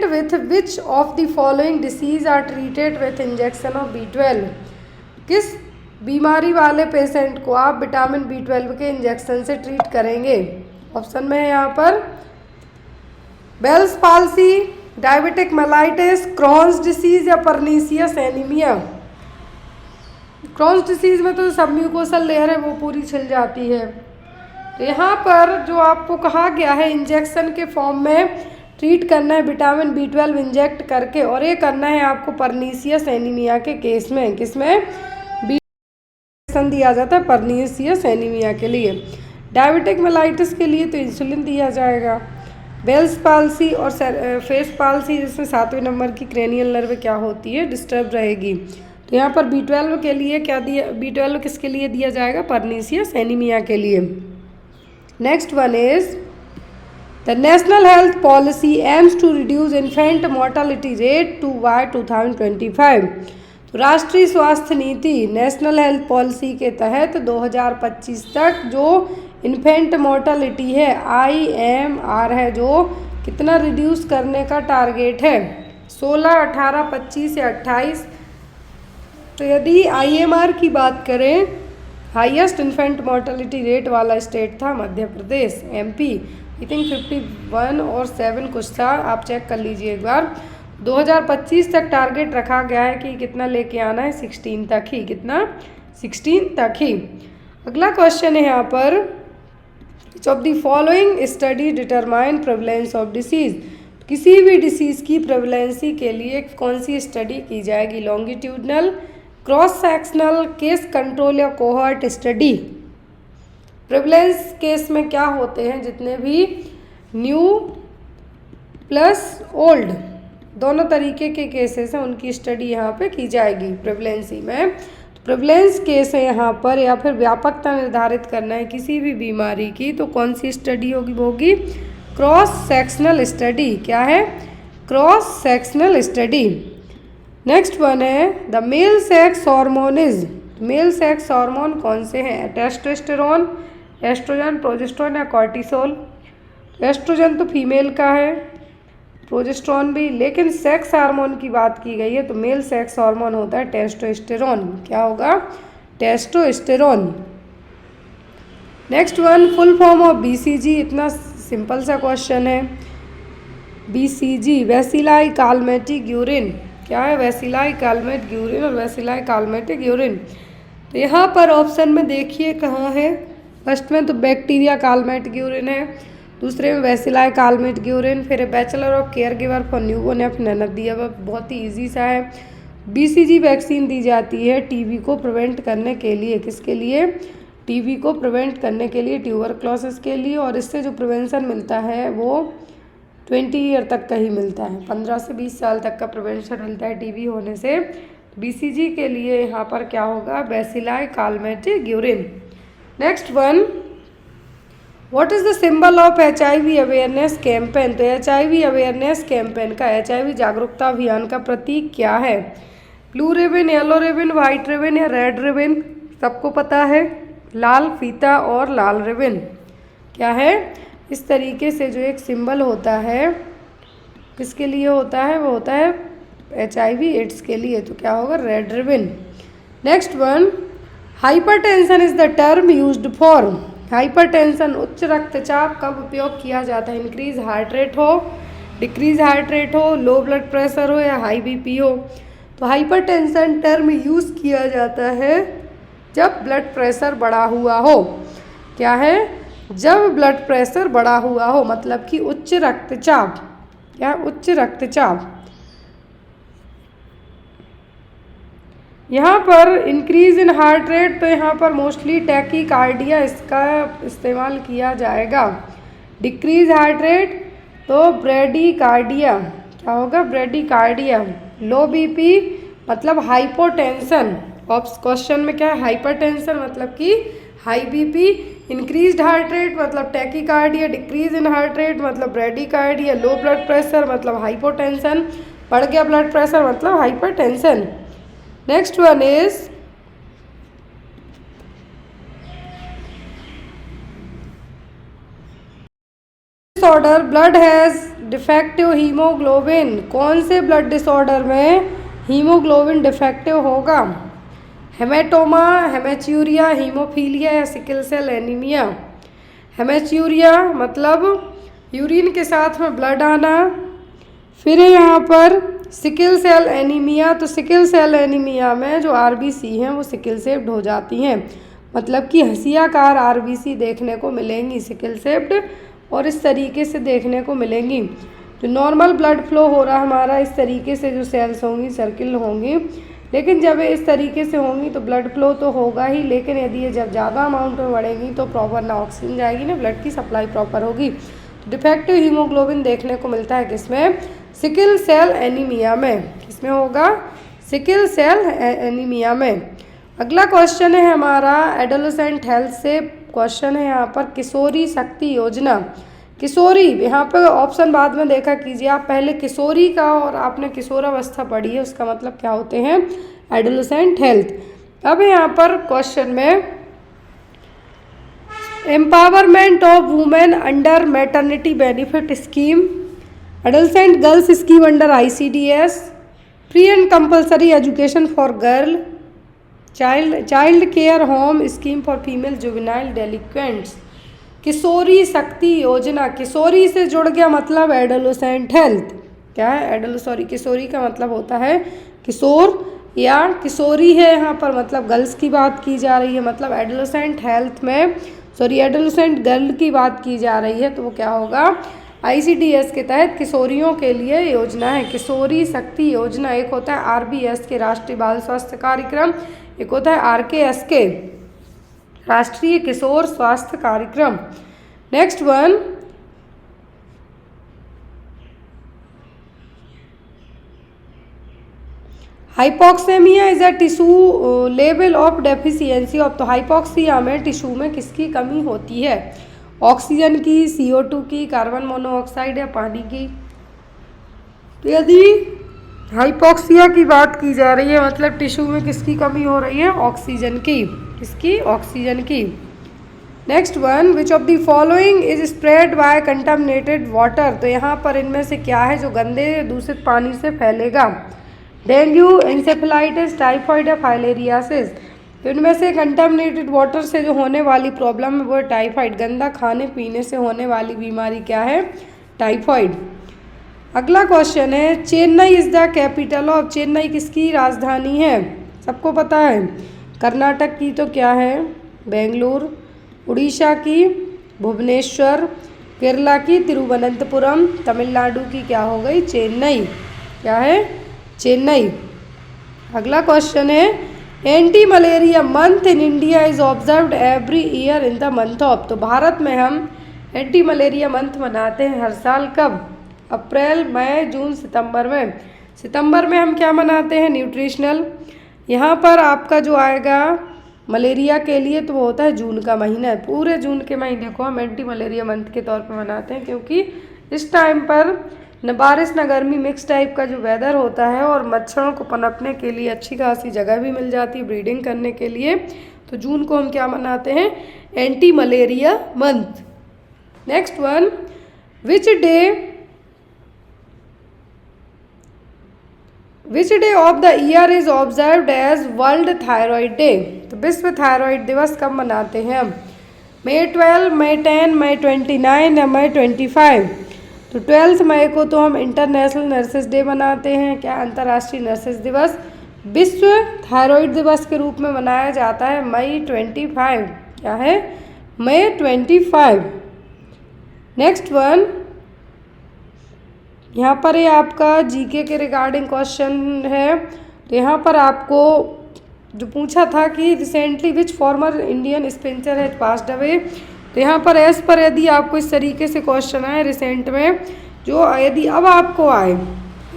with which of the following disease are treated with injection of B12, किस बीमारी वाले पेशेंट को आप विटामिन B12 के इंजेक्शन से ट्रीट करेंगे। ऑप्शन में है यहाँ पर Bell's palsy, diabetic mellitus, Crohn's disease या परनीसियस एनीमिया। क्रॉन्स डिसीज में तो सब म्यूकोसल लेयर है वो पूरी छिल जाती है। तो यहाँ पर जो आपको कहा गया है इंजेक्शन के फॉर्म में ट्रीट करना है विटामिन B12 इंजेक्ट करके, और ये करना है आपको परनीसियस एनीमिया के केस में, किसमें, इंजेक्शन दिया जाता है परनीसियस एनीमिया के लिए। डायबिटिक मेलाइटिस के लिए तो इंसुलिन दिया जाएगा। बेल्स पाल्सी और फेस पाल्सी जिसमें 7वें नंबर की क्रेनियल नर्व क्या होती है, डिस्टर्ब रहेगी। तो यहाँ पर B12 के लिए क्या दिया, B12 किसके लिए दिया जाएगा, परनीसियस एनीमिया के लिए। Next one is the national health policy aims to reduce infant mortality rate to by 2025। तो राष्ट्रीय स्वास्थ्य नीति नेशनल हेल्थ पॉलिसी के तहत 2025 तक जो इन्फेंट मोर्टालिटी है IMR है, जो कितना रिड्यूस करने का टारगेट है, 16, 18, 25 या 28। तो यदि IMR की बात करें, हाईएस्ट इन्फेंट मोर्टालिटी रेट वाला स्टेट था Madhya Pradesh, MP, I think 51 और 7 कुछ था, आप चेक कर लीजिए एक बार। 2025 तक टारगेट रखा गया है कि कितना लेके आना है, 16 तक ही, कितना, 16 तक ही। अगला क्वेश्चन है यहाँ पर, विच of the following study determine prevalence of disease, किसी भी डिसीज़ की प्रेवलेंसी के लिए कौन सी स्टडी की जाएगी, longitudinal, cross sectional case control या कोहॉर्ट स्टडी। प्रिवलेंस केस में क्या होते हैं, जितने भी न्यू प्लस ओल्ड दोनों तरीके के केसेस हैं उनकी स्टडी यहाँ पे की जाएगी प्रिवलेंसी में। तो प्रिवलेंस केस है यहाँ पर, या फिर व्यापकता निर्धारित करना है किसी भी बीमारी की, तो कौन सी स्टडी होगी, वो होगी क्रॉस सेक्शनल स्टडी। क्या है, cross sectional study. Next one है the male sex hormone is. Male sex hormone कौन से हैं, टेस्टोस्टेरोन, एस्ट्रोजन, प्रोजेस्टेरोन या कॉर्टिसोल। एस्ट्रोजन तो फीमेल का है, प्रोजेस्टेरोन भी, लेकिन सेक्स हार्मोन की बात की गई है तो मेल सेक्स हार्मोन होता है टेस्टोस्टेरोन। क्या होगा, testosterone. Next one full form of BCG, इतना सिंपल सा क्वेश्चन है। BCG bacille Calmette Guerin. क्या है, वेसिलाई कालमेटिक यूरिन और वेसिलाई कालमेटिक यूरिन। तो यहाँ पर ऑप्शन में देखिए कहाँ है, फर्स्ट में तो बैक्टीरिया कालमेटिक यूरिन है, दूसरे में वेसिलाई कालमेटिक यूरिन, फिर bachelor of care giver for newborn या फिर नन ऑफ दी अबव। बहुत ही ईजी सा है। बीसीजी वैक्सीन दी जाती है टीबी को प्रिवेंट करने के लिए, किसके लिए, टीबी को प्रिवेंट करने के लिए, ट्यूबरक्लोसिस के लिए, और इससे जो प्रिवेंशन मिलता है वो 20 ईयर तक का ही मिलता है, 15 से 20 साल तक का प्रिवेंशन मिलता है टीबी होने से। बीसीजी के लिए यहाँ पर क्या होगा, bacille Calmette Guerin. Next one what is the symbol of HIV awareness campaign. तो HIV अवेयरनेस कैंपेन का, HIV जागरूकता अभियान का प्रतीक क्या है, blue ribbon, yellow ribbon, white ribbon या रेड रिबन। सबको पता है, लाल फीता और लाल रिबन। क्या है, इस तरीके से जो एक सिंबल होता है किसके लिए होता है, वो होता है HIV एड्स के लिए, तो क्या होगा, red ribbon. Next one hypertension is the term used for. Hypertension उच्च रक्तचाप कब उपयोग किया जाता है, इंक्रीज हार्ट रेट हो, डिक्रीज हार्ट रेट हो, लो ब्लड प्रेशर हो या हाई बीपी हो। तो हाइपरटेंशन टर्म यूज़ किया जाता है जब ब्लड प्रेशर बढ़ा हुआ हो। क्या है, जब ब्लड प्रेशर बढ़ा हुआ हो, मतलब कि उच्च रक्तचाप, क्या उच्च रक्तचाप। यहाँ पर इंक्रीज इन हार्ट रेट, तो यहाँ पर मोस्टली टैकीकार्डिया इसका इस्तेमाल किया जाएगा। डिक्रीज हार्ट रेट तो ब्रेडीकार्डिया, क्या होगा, ब्रेडीकार्डिया। लो बीपी मतलब हाइपोटेंशन, क्वेश्चन में क्या है, हाइपरटेंशन मतलब कि high BP. Increased heart rate मतलब tachycardia, decrease in heart rate मतलब ब्रेडीकार्डिया, लो ब्लड प्रेशर मतलब हाइपोटेंशन, बढ़ गया ब्लड प्रेशर मतलब hypertension. Next one is disorder blood has defective haemoglobin. कौन से ब्लड डिसऑर्डर में हीमोग्लोबिन डिफेक्टिव होगा, हेमेटोमा, हेमेच्यूरिया, हीमोफीलिया या सिकल सेल एनीमिया। हेमेच्यूरिया मतलब यूरिन के साथ में ब्लड आना, फिर है यहाँ पर सिकल सेल एनीमिया। तो सिकल सेल एनीमिया में जो आरबीसी हैं वो सिकल सेप्ड हो जाती हैं, मतलब कि हंसियाकार आरबीसी देखने को मिलेंगी सिकल सेप्ड, और इस तरीके से देखने को मिलेंगी। जो नॉर्मल ब्लड फ्लो हो रहा है हमारा, इस तरीके से जो सेल्स होंगी सर्किल होंगी, लेकिन जब ये इस तरीके से होंगी तो ब्लड फ्लो तो होगा ही, लेकिन यदि ये जब ज़्यादा अमाउंट में बढ़ेंगी तो प्रॉपर ना ऑक्सीजन जाएगी ना ब्लड की सप्लाई प्रॉपर होगी। तो डिफेक्टिव हीमोग्लोबिन देखने को मिलता है किसमें, सिकल सेल एनीमिया में। किसमें होगा, सिकल सेल एनीमिया में। अगला क्वेश्चन है हमारा एडोलेसेंट हेल्थ से, क्वेश्चन है यहाँ पर किशोरी शक्ति योजना। किशोरी, यहाँ पर ऑप्शन बाद में देखा कीजिए आप, पहले किशोरी का और आपने किशोरावस्था पढ़ी है, उसका मतलब क्या होते हैं, एडोलेसेंट हेल्थ। अब यहाँ पर क्वेश्चन में empowerment of women under maternity benefit scheme, adolescent girls scheme under ICDS, free and compulsory education for girl, child care home scheme for female juvenile delinquents. Kishori Shakti Yojana, किशोरी से जुड़ गया मतलब एडोलेसेंट हेल्थ। क्या है, किशोरी का मतलब होता है किशोर या किशोरी है यहाँ पर, मतलब गर्ल्स की बात की जा रही है, मतलब एडोलेसेंट हेल्थ में एडोलेसेंट गर्ल की बात की जा रही है, तो वो क्या होगा, ICDS के तहत किशोरियों के लिए योजना है, किशोरी शक्ति योजना। एक होता है RBS के राष्ट्रीय बाल स्वास्थ्य कार्यक्रम, एक होता है RKS के राष्ट्रीय Kishor Swasthya Karyakram. Next one, hypoxaemia is a tissue level of deficiency of. तो हाइपोक्सिया में टिश्यू में किसकी कमी होती है? ऑक्सीजन की, CO2 की, कार्बन मोनोऑक्साइड या पानी की। तो यदि हाइपोक्सिया की बात की जा रही है मतलब टिश्यू में किसकी कमी हो रही है? ऑक्सीजन की। किसकी? ऑक्सीजन की। Next one, which of the following is spread by contaminated water. तो यहाँ पर इनमें से क्या है जो गंदे दूषित पानी से फैलेगा? डेंगू, इंसेफेलाइटिस, टाइफाइड या फाइलेरियासिस। तो इनमें से कंटामिनेटेड वाटर से जो होने वाली प्रॉब्लम है वो है टाइफाइड। गंदा खाने पीने से होने वाली बीमारी क्या है? टाइफाइड। अगला क्वेश्चन है, Chennai is the capital of. Chennai किसकी राजधानी है? सबको पता है। कर्नाटक की तो क्या है? बेंगलुरु। उड़ीसा की भुवनेश्वर। केरला की तिरुवनंतपुरम। तमिलनाडु की क्या हो गई? चेन्नई। क्या है? चेन्नई। अगला क्वेश्चन है, anti malaria month in India is observed every year in the month of. तो भारत में हम एंटी मलेरिया मंथ मनाते हैं हर साल। कब? अप्रैल, मई, जून, सितंबर में। सितंबर में हम क्या मनाते हैं? न्यूट्रिशनल। यहाँ पर आपका जो आएगा मलेरिया के लिए तो वो होता है जून का महीना है। पूरे जून के महीने को हम एंटी मलेरिया मंथ के तौर पर मनाते हैं क्योंकि इस टाइम पर न बारिश न गर्मी मिक्स टाइप का जो वेदर होता है और मच्छरों को पनपने के लिए अच्छी खासी जगह भी मिल जाती है ब्रीडिंग करने के लिए। तो जून को हम क्या मनाते हैं? Anti malaria month. Next one, which day of the year is observed as world thyroid day. तो विश्व थायराइड दिवस कब मनाते हैं हम? मई 12, मई 10, मई 29 या मई 25। तो 12 मई को तो हम इंटरनेशनल नर्सेस डे मनाते हैं। क्या? अंतर्राष्ट्रीय नर्सेस दिवस। विश्व थायराइड दिवस के रूप में मनाया जाता है मई 25। क्या है? मई 25। नेक्स्ट वन, यहाँ पर ये आपका जीके के रिगार्डिंग क्वेश्चन है। तो यहाँ पर आपको जो पूछा था कि recently which former Indian spinner है पास्ड अवे। तो यहाँ पर एज पर यदि आपको इस तरीके से क्वेश्चन आए रिसेंट में, जो यदि अब आपको आए,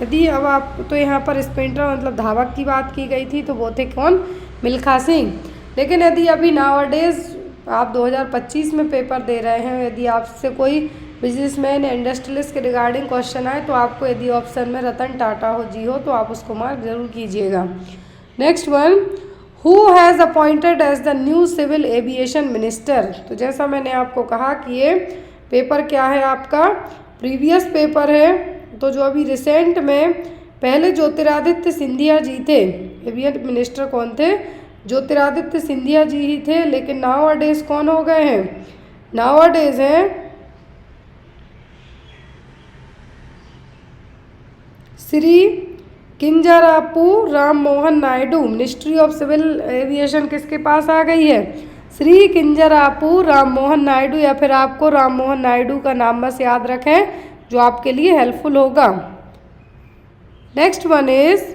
यदि अब आप, तो यहाँ पर स्पिनर मतलब धावक की बात की गई थी तो वो थे कौन? मिल्खा सिंह। लेकिन यदि अभी नाउअडेज आप 2025 में पेपर दे रहे हैं, यदि आपसे कोई बिजनेसमैन या इंडस्ट्रियलिस्ट के रिगार्डिंग क्वेश्चन आए तो आपको यदि ऑप्शन में रतन टाटा हो जी हो तो आप उसको मार्क जरूर कीजिएगा। Next one, who has appointed as the new civil aviation minister. तो जैसा मैंने आपको कहा कि ये पेपर क्या है आपका? प्रीवियस पेपर है। तो जो अभी रिसेंट में पहले ज्योतिरादित्य सिंधिया जी थे, एविएशन मिनिस्टर कौन थे? ज्योतिरादित्य सिंधिया जी ही थे। लेकिन नाउअडेज कौन हो गए हैं? नाउअडेज हैं Shri Kinjarapu Ram Mohan Naidu. Ministry of civil aviation किसके पास आ गई है? श्री किंजरापू राम मोहन नायडू, या फिर आपको राम मोहन नायडू का नाम बस याद रखें जो आपके लिए हेल्पफुल होगा। Next one is,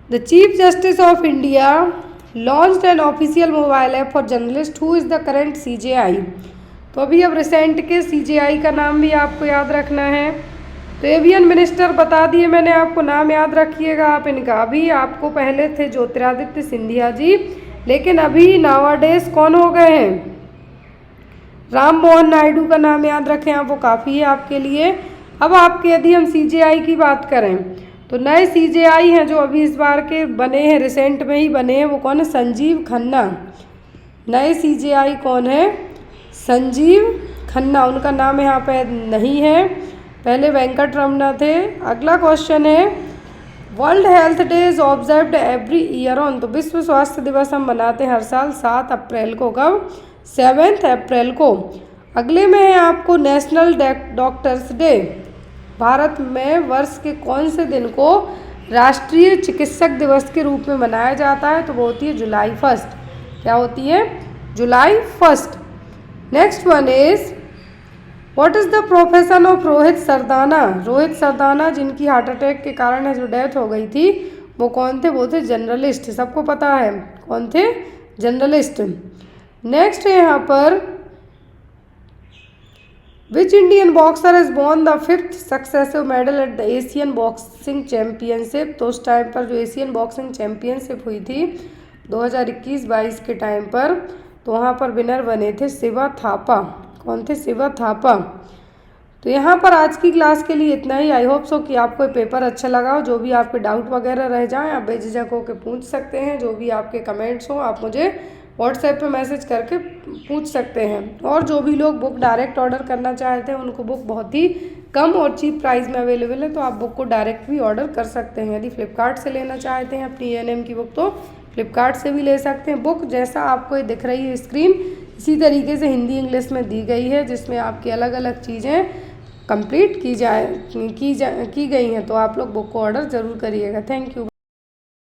The Chief Justice of India launched an official mobile app for journalists. Who is the current CJI? तो अभी अब रिसेंट के CJI का नाम भी आपको याद रखना है। तो एवियन मिनिस्टर बता दिए मैंने आपको, नाम याद रखिएगा आप इनका। अभी आपको पहले थे ज्योतिरादित्य सिंधिया जी, लेकिन अभी नाउअडेज कौन हो गए हैं? राम मोहन नायडू का नाम याद रखें आप, वो काफ़ी है आपके लिए। अब आपके यदि हम CJI की बात करें तो नए CJI हैं जो अभी इस बार के बने हैं, रिसेंट में ही बने हैं, वो कौन है? संजीव खन्ना। नए CJI कौन है? संजीव खन्ना। उनका नाम यहाँ पे नहीं है, पहले वेंकट रमना थे। अगला क्वेश्चन है, world health day is observed every year on. तो विश्व स्वास्थ्य दिवस हम मनाते हैं हर साल 7 अप्रैल को। कब? 7 अप्रैल को। अगले में है आपको नेशनल डॉक्टर्स डे। भारत में वर्ष के कौन से दिन को राष्ट्रीय चिकित्सक दिवस के रूप में मनाया जाता है, तो वो होती है जुलाई 1। क्या होती है? जुलाई 1। Next one is what is the profession of Rohit Sardana? Rohit Sardana जिनकी हार्ट अटैक के कारण है जो डेथ हो गई थी, वो कौन थे? वो थे जर्नलिस्ट। सबको पता है कौन थे? जर्नलिस्ट। नेक्स्ट है यहाँ पर which Indian boxer has won the 5th successive medal at the Asian boxing championship? तो उस टाइम पर जो एशियन बॉक्सिंग चैम्पियनशिप हुई थी 2021-22 के टाइम पर, तो वहाँ पर विनर बने थे शिवा थापा। कौन थे? शिवा थापा। तो यहाँ पर आज की क्लास के लिए इतना ही। आई होप सो कि आपको पेपर अच्छा लगा हो। जो भी आपके डाउट वगैरह रह जाएं आप बेझिझक होकर पूछ सकते हैं। जो भी आपके कमेंट्स हो आप मुझे व्हाट्सएप पे मैसेज करके पूछ सकते हैं। और जो भी लोग बुक डायरेक्ट ऑर्डर करना चाहते हैं उनको बुक बहुत ही कम और चीप प्राइस में अवेलेबल है, तो आप बुक को डायरेक्ट भी ऑर्डर कर सकते हैं। यदि फ्लिपकार्ट से लेना चाहते हैं अपनी ANM की बुक तो फ्लिपकार्ट से भी ले सकते हैं। बुक जैसा आपको ये दिख रही है स्क्रीन, इसी तरीके से हिंदी इंग्लिश में दी गई है, जिसमें आपकी अलग अलग चीज़ें कंप्लीट की गई हैं। तो आप लोग बुक को ऑर्डर ज़रूर करिएगा। Thank you.